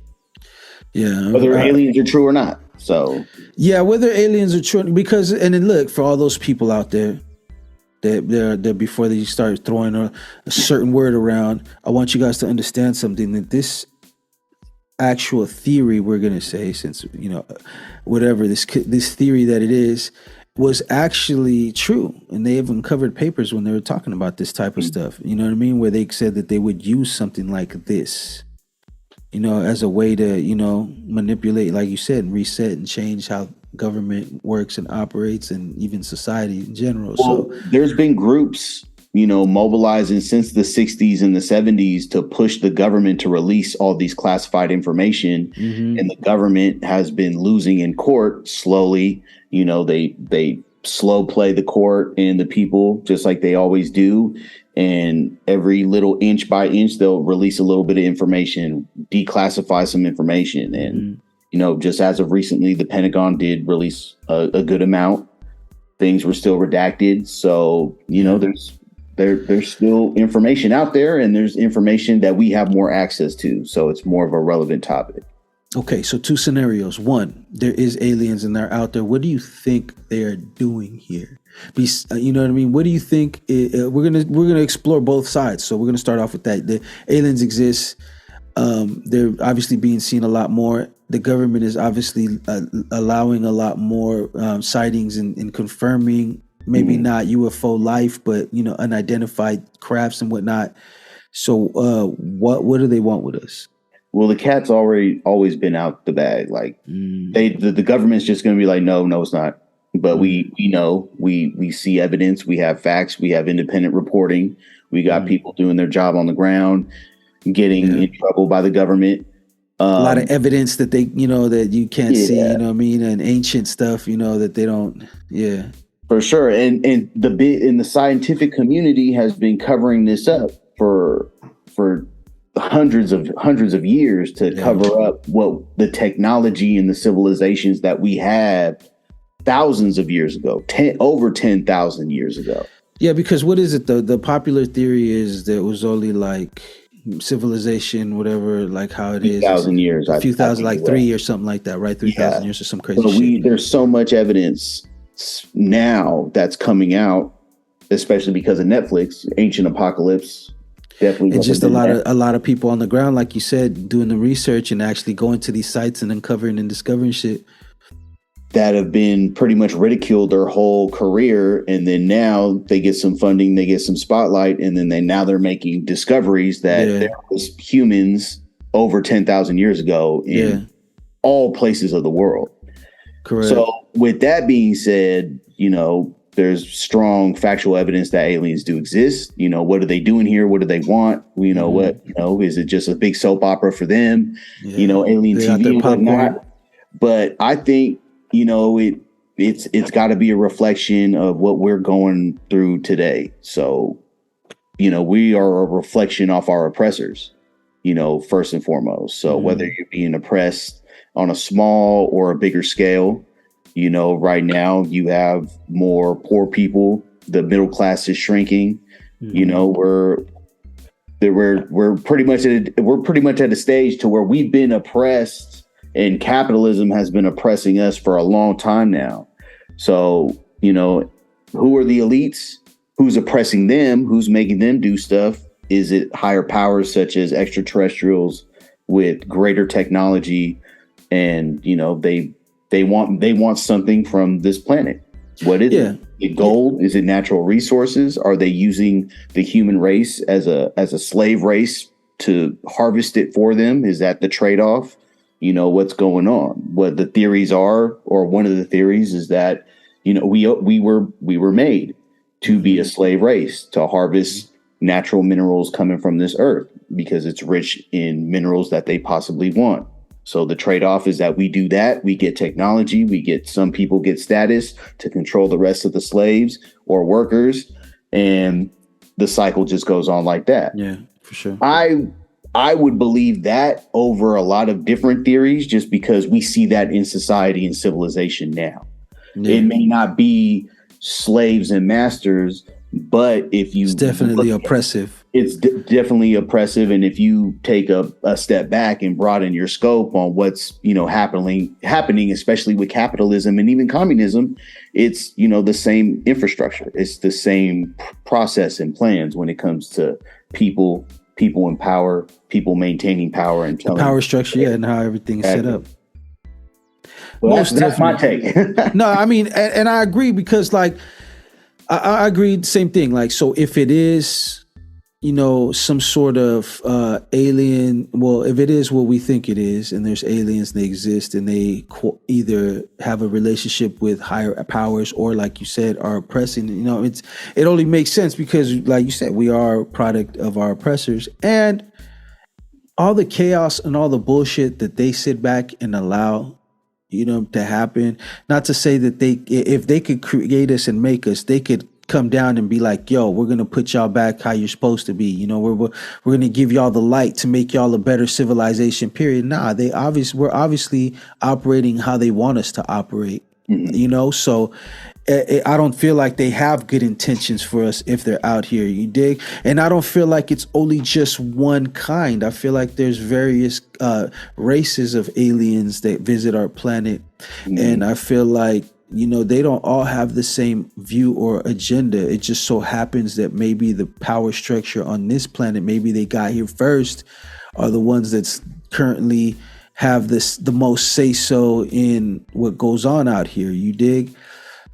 Yeah. Whether aliens are true or not. So. Yeah, whether aliens are true, and then look, for all those people out there that before they start throwing a certain word around, I want you guys to understand something, that this actual theory, we're going to say, since whatever this theory that it is, was actually true, and they have uncovered papers when they were talking about this type of stuff, you know what I mean, where they said that they would use something like this, as a way to manipulate, like you said, reset and change how government works and operates, and even society in general. Well, so there's been groups mobilizing since the 60s and the 70s to push the government to release all these classified information. And the government has been losing in court slowly. They slow play the court and the people, just like they always do. And every little inch by inch, they'll release a little bit of information, declassify some information. And, just as of recently, the Pentagon did release a good amount. Things were still redacted. So, there's still information out there, and there's information that we have more access to. So it's more of a relevant topic. Okay, so two scenarios. One, there is aliens and they're out there. What do you think they are doing here? You know what I mean? What do you think? We're gonna explore both sides. So we're gonna start off with that. The aliens exist. They're obviously being seen a lot more. The government is obviously allowing a lot more sightings and confirming. Maybe not UFO life, but unidentified crafts and whatnot. So what do they want with us? Well, the cat's always been out the bag. Like the government's just going to be like, no, it's not. But we know, we see evidence, we have facts, we have independent reporting. We got people doing their job on the ground, getting in trouble by the government. A lot of evidence that they, that you can't see, and ancient stuff, that they don't. Yeah, for sure. And the scientific community has been covering this up for hundreds of years to cover up what the technology and the civilizations that we had thousands of years ago, over 10,000 years ago. Yeah, because what is it? The popular theory is that it was only like civilization, whatever, like how it is. 2,000 years. A few thousand, like 3 or something like that, right? 3,000 years or some crazy shit. There's so much evidence now that's coming out, especially because of Netflix, Ancient Apocalypse. Definitely. It's just a lot of people on the ground, like you said, doing the research and actually going to these sites and uncovering and discovering shit that have been pretty much ridiculed their whole career, and then now they get some funding, they get some spotlight, and then they're making discoveries that there was humans over 10,000 years ago in all places of the world. Correct. So with that being said, there's strong factual evidence that aliens do exist. What are they doing here? What do they want? Is it just a big soap opera for them? Alien TV and whatnot. But I think, it's got to be a reflection of what we're going through today. So, we are a reflection of our oppressors, first and foremost. So whether you're being oppressed on a small or a bigger scale, right now you have more poor people. The middle class is shrinking. We're pretty much at a stage to where we've been oppressed. And capitalism has been oppressing us for a long time now. So, who are the elites? Who's oppressing them? Who's making them do stuff? Is it higher powers such as extraterrestrials with greater technology? And, they want something from this planet. What is it? Is it gold? Is it natural resources? Are they using the human race as a slave race to harvest it for them? Is that the trade-off? What's going on, what the theories are, or one of the theories is that, we were made to be a slave race, to harvest natural minerals coming from this earth because it's rich in minerals that they possibly want. So the trade-off is that we do that. We get technology. Some people get status to control the rest of the slaves or workers. And the cycle just goes on like that. Yeah, for sure. I would believe that over a lot of different theories, just because we see that in society and civilization now. Yeah. It may not be slaves and masters, but it's definitely oppressive. It's definitely oppressive. And if you take a step back and broaden your scope on what's, happening, especially with capitalism and even communism, it's, the same infrastructure. It's the same process and plans when it comes to people in power, people maintaining power and the power structure, and how everything is set up. Well, that's my take. No, I mean, and I agree because, like, I agree the same thing. Like, so if it is, some sort of alien, well, if it is what we think it is, and there's aliens, they exist, and they either have a relationship with higher powers or, like you said, are oppressing, it only makes sense because, like you said, we are a product of our oppressors, and all the chaos and all the bullshit that they sit back and allow, to happen. Not to say that if they could create us and make us, they could come down and be like, yo, we're going to put y'all back how you're supposed to be. We're going to give y'all the light to make y'all a better civilization, period. Nah, we're obviously operating how they want us to operate, so I don't feel like they have good intentions for us if they're out here, you dig? And I don't feel like it's only just one kind. I feel like there's various races of aliens that visit our planet. And I feel like, they don't all have the same view or agenda. It just so happens that maybe the power structure on this planet, maybe they got here first, are the ones that's currently have the most say so in what goes on out here, you dig?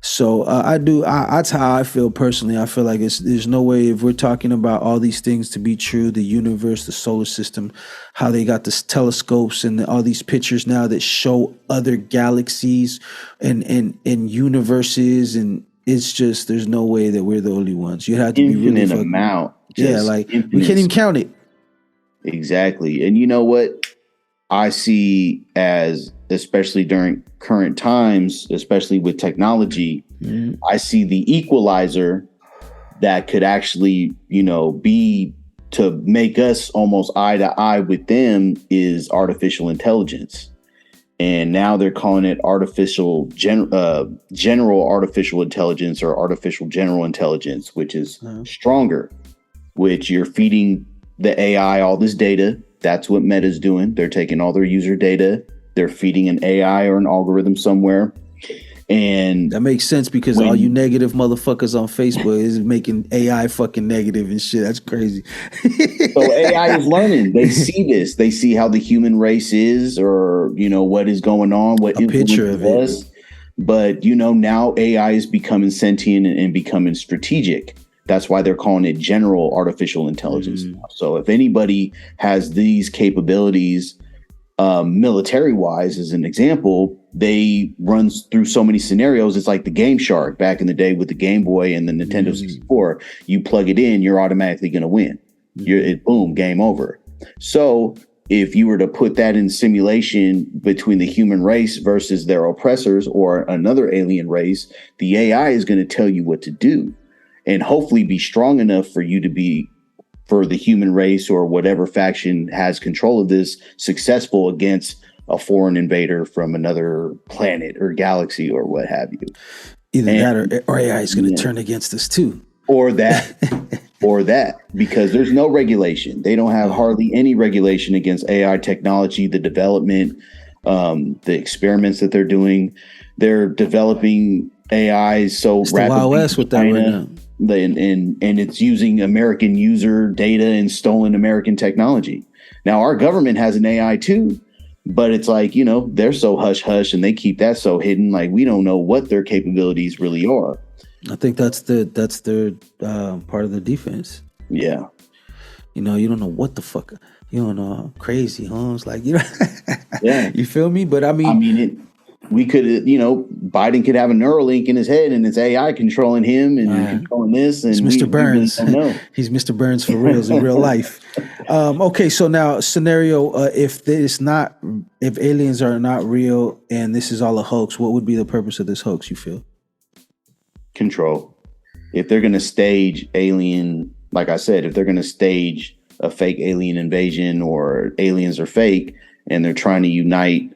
So that's how I feel personally. I feel like there's no way, if we're talking about all these things to be true, the universe, the solar system, how they got this telescopes and all these pictures now that show other galaxies and universes, and it's just, there's no way that we're the only ones. You have to be really infinite amount. Yeah, like we can't even count it. Exactly. And you know what I see as, especially during current times, especially with technology, I see the equalizer that could actually, be to make us almost eye to eye with them is artificial intelligence. And now they're calling it general artificial intelligence, or artificial general intelligence, which is stronger, which you're feeding the AI all this data. That's what Meta's doing. They're taking all their user data. They're feeding an AI or an algorithm somewhere. And that makes sense, because all you negative motherfuckers on Facebook is making AI fucking negative and shit. That's crazy. So AI is learning. They see this. They see how the human race is, or, what is going on, what a picture of it. Us. But, now AI is becoming sentient and becoming strategic. That's why they're calling it general artificial intelligence now. So if anybody has these capabilities, military wise, as an example, they run through so many scenarios. It's like the Game Shark back in the day with the Game Boy and the Nintendo 64. You plug it in, you're automatically going to win. Boom, game over. So if you were to put that in simulation between the human race versus their oppressors or another alien race, the AI is going to tell you what to do, and hopefully be strong enough for you to be, for the human race or whatever faction has control of this, successful against a foreign invader from another planet or galaxy or what have you. Either that or AI is going to turn against us too. Or that, because there's no regulation. They don't have hardly any regulation against AI technology, the development, the experiments that they're doing. They're developing AI so it's rapidly. The Wild West with that right now. And it's using American user data and stolen American technology. Now, our government has an AI too, but it's like, they're so hush hush and they keep that so hidden. Like, we don't know what their capabilities really are. I think that's their part of the defense. Yeah. You don't know what the fuck. You don't know how crazy, huh? It's like, yeah. You feel me? But we could, Biden could have a Neuralink in his head and it's AI controlling him and controlling this. And it's Mr. Burns. He's Mr. Burns for reals in real life. Okay, so now scenario: if aliens are not real and this is all a hoax, what would be the purpose of this hoax? You feel? Control. If they're going to stage alien, like I said, if they're going to stage a fake alien invasion, or aliens are fake and they're trying to unite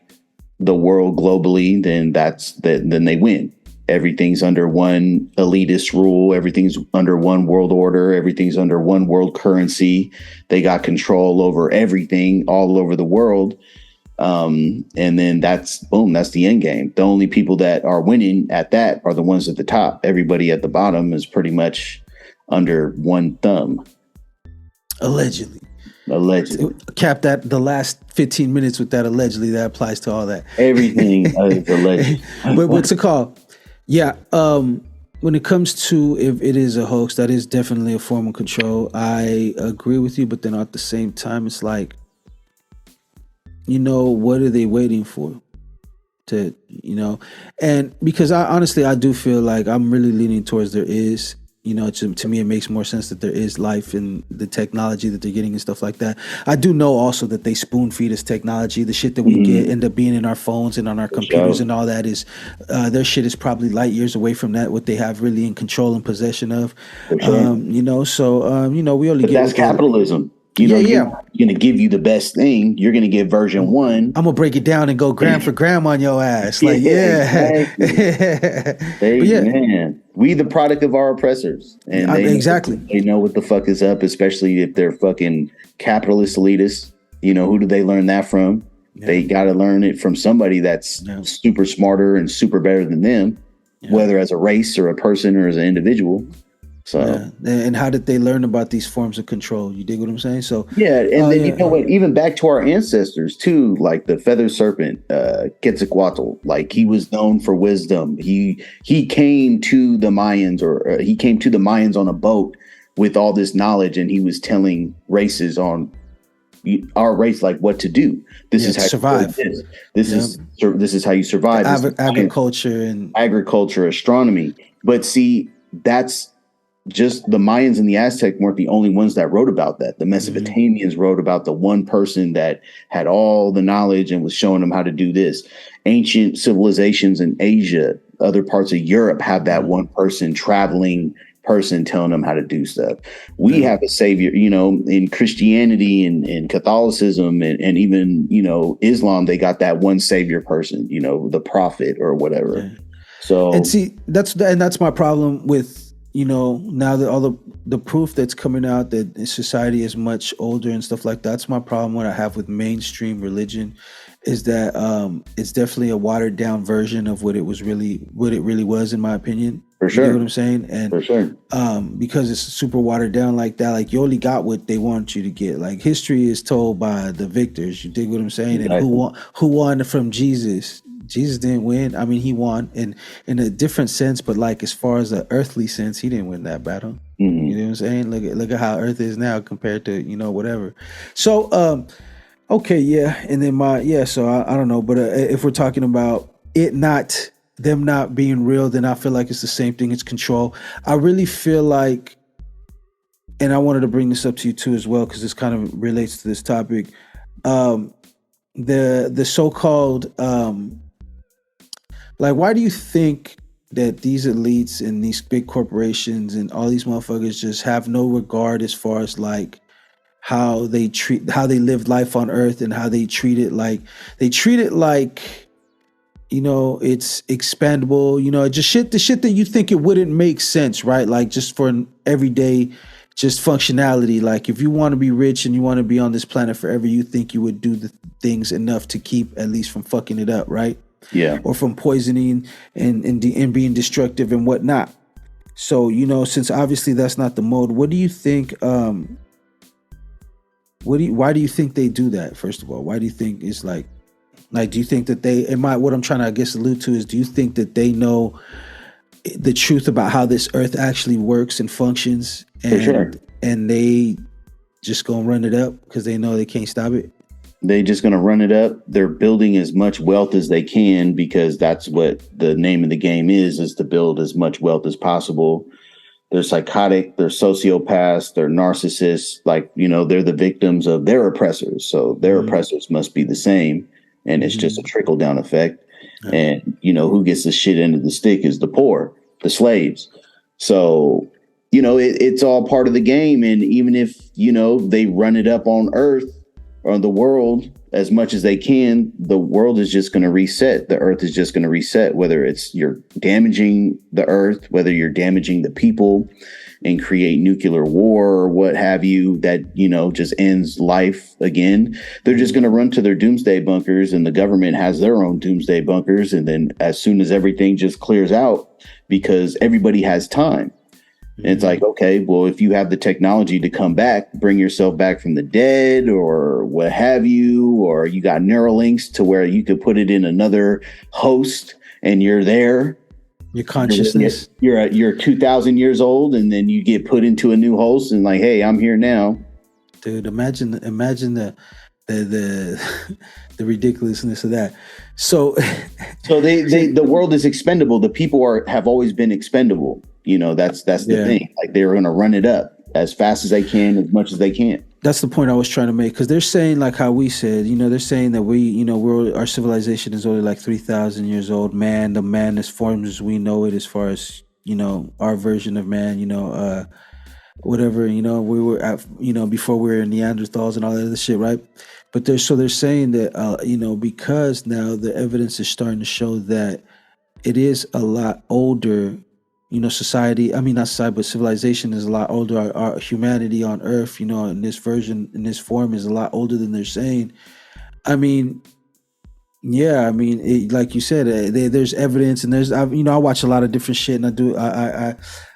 the world globally, then then they win. Everything's under one elitist rule. Everything's under one world order. Everything's under one world currency. They got control over everything all over the world. And then that's the end game. The only people that are winning at that are the ones at the top. Everybody at the bottom is pretty much under one thumb. Allegedly. Cap that the last 15 minutes with that allegedly. That applies to all that. Everything is alleged. But what's it called? Yeah. When it comes to if it is a hoax, that is definitely a form of control. I agree with you, but then at the same time, it's like, what are they waiting for? And because I do feel like I'm really leaning towards there is. To me, it makes more sense that there is life in the technology that they're getting and stuff like that. I do know also that they spoon feed us technology. The shit that we get end up being in our phones and on our computers and all that is, their shit is probably light years away from that, what they have really in control and possession of. We only but get... That's capitalism. You're going to give you the best thing. You're going to get version 1. I'm going to break it down and go gram for gram on your ass. Like, Exactly. Man. We the product of our oppressors. And they know what the fuck is up, especially if they're fucking capitalist elitists. Who do they learn that from? Yeah. They got to learn it from somebody that's super smarter and super better than them, whether as a race or a person or as an individual. So and how did they learn about these forms of control? You dig what I'm saying? So yeah, and then you know what? Even back to our ancestors too, like the feather serpent, Quetzalcoatl. Like he was known for wisdom. He came to the Mayans, or he came to the Mayans on a boat with all this knowledge, and he was telling races on our race like what to do. This is how survive. This is how you survive. Agriculture, astronomy. But see, that's just the Mayans and the Aztec weren't the only ones that wrote about that. The Mesopotamians wrote about the one person that had all the knowledge and was showing them how to do this. Ancient civilizations in Asia, other parts of Europe have that one person, traveling person, telling them how to do stuff. We have a savior, you know, in Christianity and Catholicism and even, you know, Islam, they got that one savior person, you know, the prophet or whatever. Yeah. So, and see, that's my problem with, you know, now that all the proof that's coming out that society is much older and stuff like that. That's my problem. What I have with mainstream religion is that it's definitely a watered down version of what it really was, in my opinion. For sure. You know what I'm saying? And for sure. Because it's super watered down like that, like you only got what they want you to get. Like history is told by the victors. You dig what I'm saying? Exactly. And who won from Jesus? Jesus didn't win. I mean, he won in a different sense, but like as far as the earthly sense, he didn't win that battle. Mm-hmm. You know what I'm saying? Look at how Earth is now compared to, you know, whatever. So okay, yeah, and then so I don't know, but if we're talking about them not being real, then I feel like it's the same thing. It's control. I really feel like, and I wanted to bring this up to you too as well, because this kind of relates to this topic. The so-called like, why do you think that these elites and these big corporations and all these motherfuckers just have no regard as far as like how they live life on Earth and how they treat it like, you know, it's expendable, you know, just the shit that you think it wouldn't make sense, right? Like just for an everyday, just functionality. Like if you want to be rich and you want to be on this planet forever, you think you would do the things enough to keep at least from fucking it up, right? Yeah. Or from poisoning and being destructive and whatnot. So, you know, since obviously that's not the mode, what do you think, why do you think they do that? First of all, why do you think it's like, do you think that what I'm trying to, I guess, allude to is, do you think that they know the truth about how this earth actually works and functions? And, for sure. And they just gonna run it up because they know they can't stop it? They just going to run it up. They're building as much wealth as they can because that's what the name of the game is to build as much wealth as possible. They're psychotic, they're sociopaths, they're narcissists. Like, you know, they're the victims of their oppressors. So their oppressors must be the same. And it's just a trickle down effect. And, you know, who gets the shit end of the stick is the poor, the slaves. So, you know, it's all part of the game. And even if, you know, they run it up on Earth, or the world as much as they can, the world is just going to reset. The earth is just going to reset, whether it's you're damaging the earth, whether you're damaging the people and create nuclear war or what have you, that, you know, just ends life again. They're just going to run to their doomsday bunkers, and the government has their own doomsday bunkers. And then as soon as everything just clears out, because everybody has time. And it's like, okay, well, if you have the technology to come back, bring yourself back from the dead or what have you, or you got Neuralinks to where you could put it in another host and you're there. Your consciousness. You're 2,000 years old, and then you get put into a new host and like, hey, I'm here now. Dude, imagine the the ridiculousness of that. So the world is expendable. The people have always been expendable. You know, that's the thing. Like, they're going to run it up as fast as they can, as much as they can. That's the point I was trying to make, because they're saying, like how we said, you know, they're saying that our civilization is only like 3,000 years old. The man as formed as we know it, as far as, you know, our version of man, you know, whatever, you know, we were at, you know, before we were Neanderthals and all that other shit, right? But they're saying that, you know, because now the evidence is starting to show that it is a lot older. You know, civilization is a lot older. Our humanity on Earth, you know, in this form is a lot older than they're saying. I mean, Yeah, I mean, like you said, there's evidence, and I watch a lot of different shit, and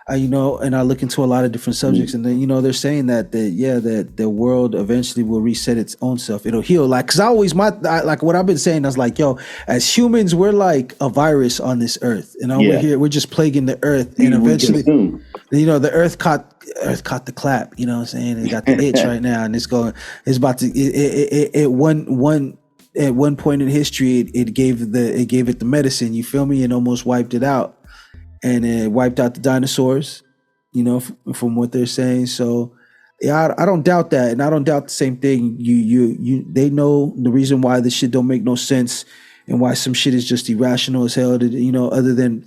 and I look into a lot of different subjects, and then they're saying that that the world eventually will reset its own self. It'll heal, like, because like what I've been saying, I was like, yo, as humans, we're like a virus on this earth, we're just plaguing the earth, and eventually, the earth caught the clap. You know what I'm saying? It got the itch right now, and it's about to. At one point in history, it gave it the medicine. You feel me? And almost wiped it out, and it wiped out the dinosaurs. From what they're saying. So, yeah, I don't doubt that, and I don't doubt the same thing. They know the reason why this shit don't make no sense, and why some shit is just irrational as hell. Other than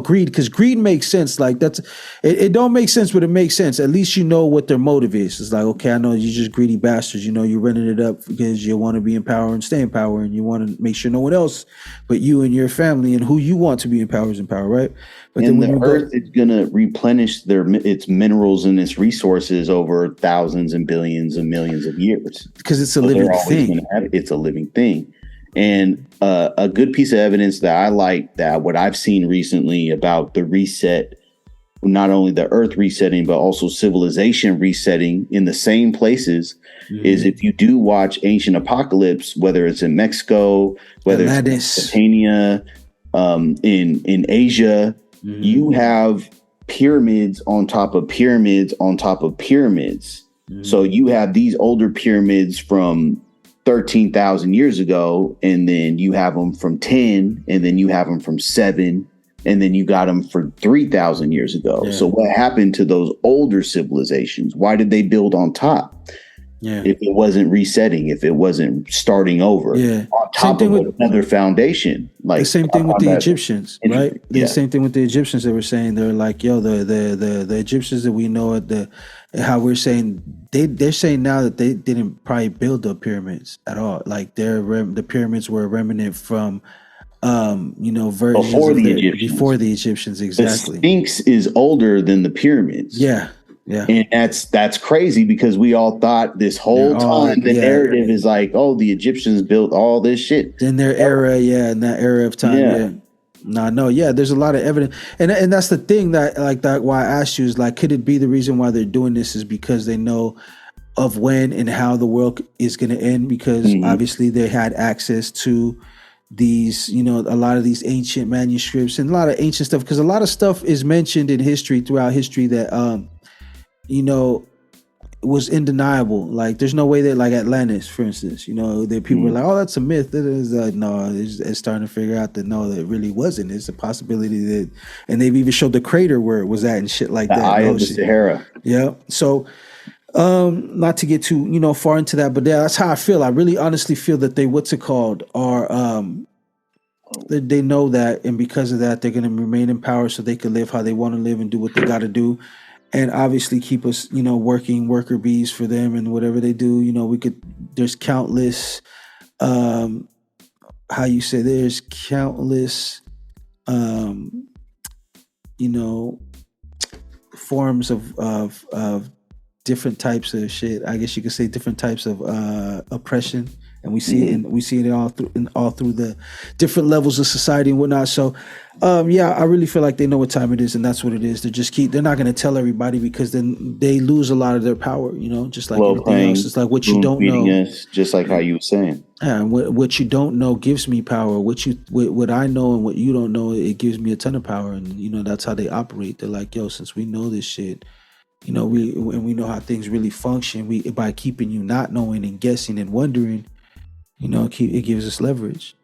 greed, because greed makes sense. Like it don't make sense, but it makes sense. At least you know what their motive is. It's like, okay, I know you're just greedy bastards. You're running it up because you want to be in power and stay in power, and you want to make sure no one else but you and your family and who you want to be in power is in power, right? But and then the earth is gonna replenish its minerals and its resources over thousands and billions and millions of years because it's a living thing. It's a living thing. And a good piece of evidence that I like, that what I've seen recently about the reset, not only the earth resetting, but also civilization resetting in the same places, is if you do watch Ancient Apocalypse, whether it's in Mexico, whether it's in Mesopotamia, in Asia, you have pyramids on top of pyramids on top of pyramids. So you have these older pyramids from 13,000 years ago, and then you have them from 10, and then you have them from 7, and then you got them for 3,000 years ago. Yeah. So what happened to those older civilizations? Why did they build on top? If it wasn't resetting, if it wasn't starting over, on top of another foundation. Like the same thing with the Egyptians, right? The same thing with the Egyptians. They were saying, they're like, yo, the Egyptians that we know how we're saying, they're saying now that they didn't probably build the pyramids at all. Like the pyramids were a remnant from versions before the Egyptians, exactly. The Sphinx is older than the pyramids. Yeah. And that's crazy, because we all thought this whole time the narrative is like, oh, the Egyptians built all this shit in their era, in that era of time. There's a lot of evidence, and that's the thing why I asked you is like, could it be the reason why they're doing this is because they know of when and how the world is going to end, because obviously they had access to these, a lot of these ancient manuscripts and a lot of ancient stuff, because a lot of stuff is mentioned in history throughout history that was undeniable. Like, there's no way that, like, Atlantis, for instance, that people were like, oh, that's a myth. It is no, it's starting to figure out that no, that it really wasn't. It's a possibility that, and they've even showed the crater where it was at and shit like that. The Eye of the Sahara. Yeah. So, not to get too, far into that, but that's how I feel. I really honestly feel that they, are, they know that, and because of that, they're going to remain in power so they can live how they want to live and do what they got to do. And obviously keep us, working worker bees for them and whatever they do. There's countless, there's countless, forms of different types of shit. I guess you could say different types of oppression. And we see it all through the different levels of society and whatnot. So, I really feel like they know what time it is, and that's what it is. They're not going to tell everybody, because then they lose a lot of their power. Just like everything else. It's like what you don't know. Just like how you were saying. And what you don't know gives me power. What I know and what you don't know, it gives me a ton of power. And that's how they operate. They're like, yo, since we know this shit, we know how things really function. By keeping you not knowing and guessing and wondering. It gives us leverage.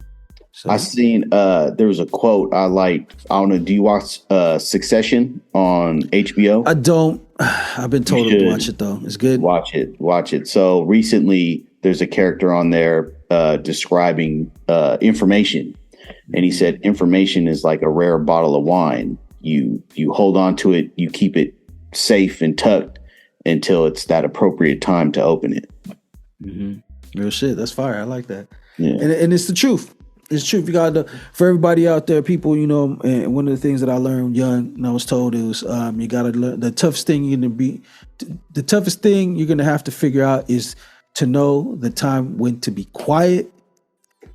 So. I seen there was a quote I liked. I don't know. Do you watch Succession on HBO? I don't. I've been told to watch it though. It's good. Watch it. So recently, there's a character on there describing information, and he said information is like a rare bottle of wine. You hold on to it. You keep it safe and tucked until it's that appropriate time to open it. Mm-hmm. Real shit. That's fire. I like that. Yeah. And it's the truth. It's true. You got for everybody out there, people, and one of the things that I learned young and I was told is you got to learn the toughest thing you're going to have to figure out is to know the time when to be quiet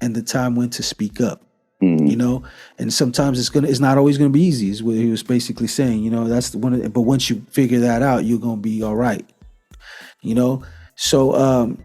and the time when to speak up. You know, and sometimes it's not always gonna be easy, is what he was basically saying. You know, that's but once you figure that out, you're gonna be all right. You know, so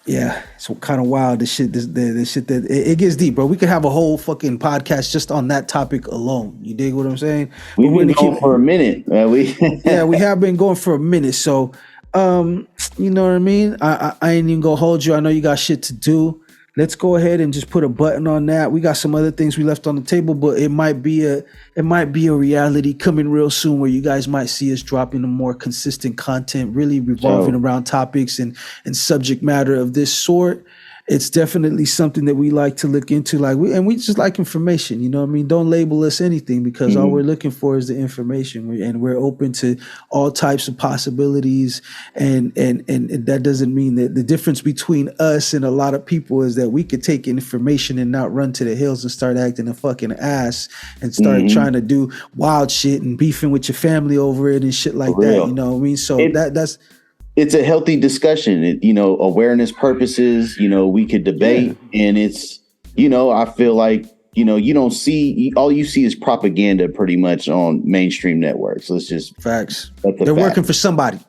yeah, it's kind of wild. This shit that it gets deep, bro. We could have a whole fucking podcast just on that topic alone. You dig what I'm saying? We've been going for a minute. Yeah, we have been going for a minute. So, you know what I mean? I ain't even gonna hold you. I know you got shit to do. Let's go ahead and just put a button on that. We got some other things we left on the table, but it might be a reality coming real soon where you guys might see us dropping a more consistent content, really revolving around topics and subject matter of this sort. It's definitely something that we like to look into. We just like information, you know what I mean? Don't label us anything, because all we're looking for is the information, and we're open to all types of possibilities. And that doesn't mean that the difference between us and a lot of people is that we could take information and not run to the hills and start acting a fucking ass and start trying to do wild shit and beefing with your family over it and shit like that. You know what I mean? So that's. It's a healthy discussion, you know, awareness purposes, you know, we could debate, and it's, you know, I feel like, you know, all you see is propaganda pretty much on mainstream networks. Let's just facts. They're working for somebody.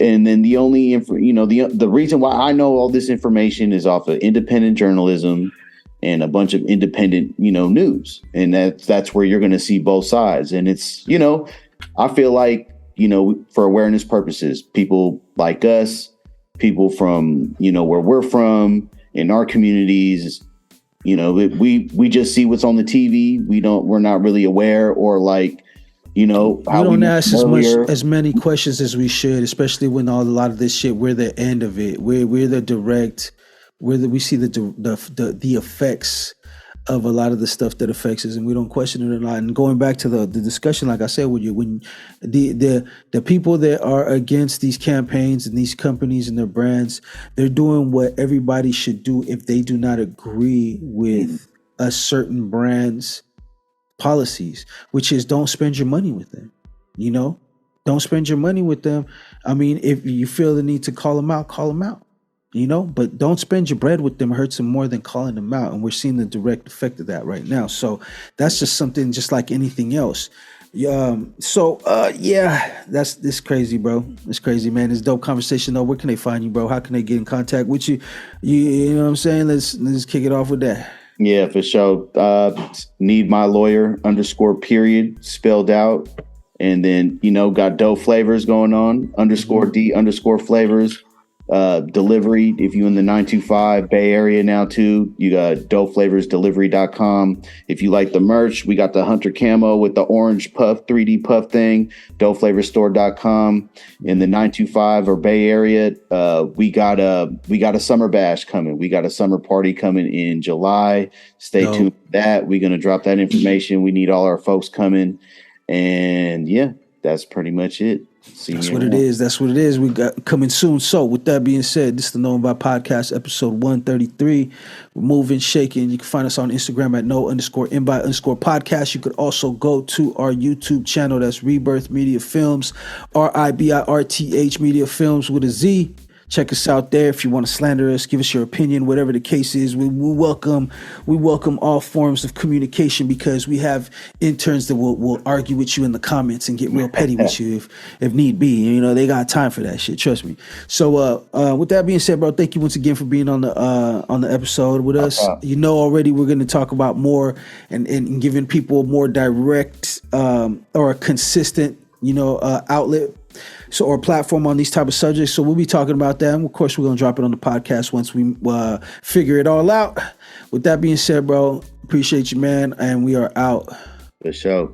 And then the only, you know, the reason why I know all this information is off of independent journalism and a bunch of independent, you know, news. And that's where you're going to see both sides. And it's, you know, I feel like, you know, for awareness purposes, people like us, people from, you know, where we're from, in our communities, you know, we just see what's on the TV. We're not really aware, or like, you know, we don't ask as many questions as we should, especially when a lot of this shit, we're the end of it. We're the direct, we see the effects of a lot of the stuff that affects us, and we don't question it or not. And going back to the discussion, like I said, when the people that are against these campaigns and these companies and their brands, they're doing what everybody should do if they do not agree with a certain brand's policies, which is don't spend your money with them. You know, don't spend your money with them. I mean, if you feel the need to call them out, call them out. You know, but don't spend your bread with them. It hurts them more than calling them out. And we're seeing the direct effect of that right now. So that's just something just like anything else. Yeah, that's crazy, bro. It's crazy, man. It's dope conversation though. Where can they find you, bro? How can they get in contact with you? You know what I'm saying? Let's kick it off with that. Yeah, for sure. Need my lawyer _ spelled out. And then, you know, got dope flavors going on, _D_ flavors. Delivery, if you in the 925 Bay Area now too, you got dopeflavorsdelivery.com. If you like the merch, we got the Hunter camo with the orange puff 3D puff thing, dopeflavorstore.com. In the 925 or Bay Area, we got a summer bash coming. We got a summer party coming in July. Stay tuned for that. We're gonna drop that information. We need all our folks coming, and yeah, that's pretty much it. That's what it is. We got coming soon. So with that being said, this is the Knowing By Podcast, episode 133. We're moving, shaking. You can find us on Instagram at @no_in_by_podcast. You could also go to our YouTube channel. That's RiBirth Media Films, RiBirth Media Films with a Z. Check us out there. If you want to slander us, give us your opinion, whatever the case is. We welcome all forms of communication, because we have interns that will argue with you in the comments and get real petty with you if need be. You know, they got time for that shit. Trust me. So with that being said, bro, thank you once again for being on the episode with us. You know already we're going to talk about more and giving people a more direct or a consistent, you know, outlet. So, or platform on these type of subjects. So we'll be talking about that. And of course, we're going to drop it on the podcast once we figure it all out. With that being said, bro, appreciate you, man. And we are out. For sure.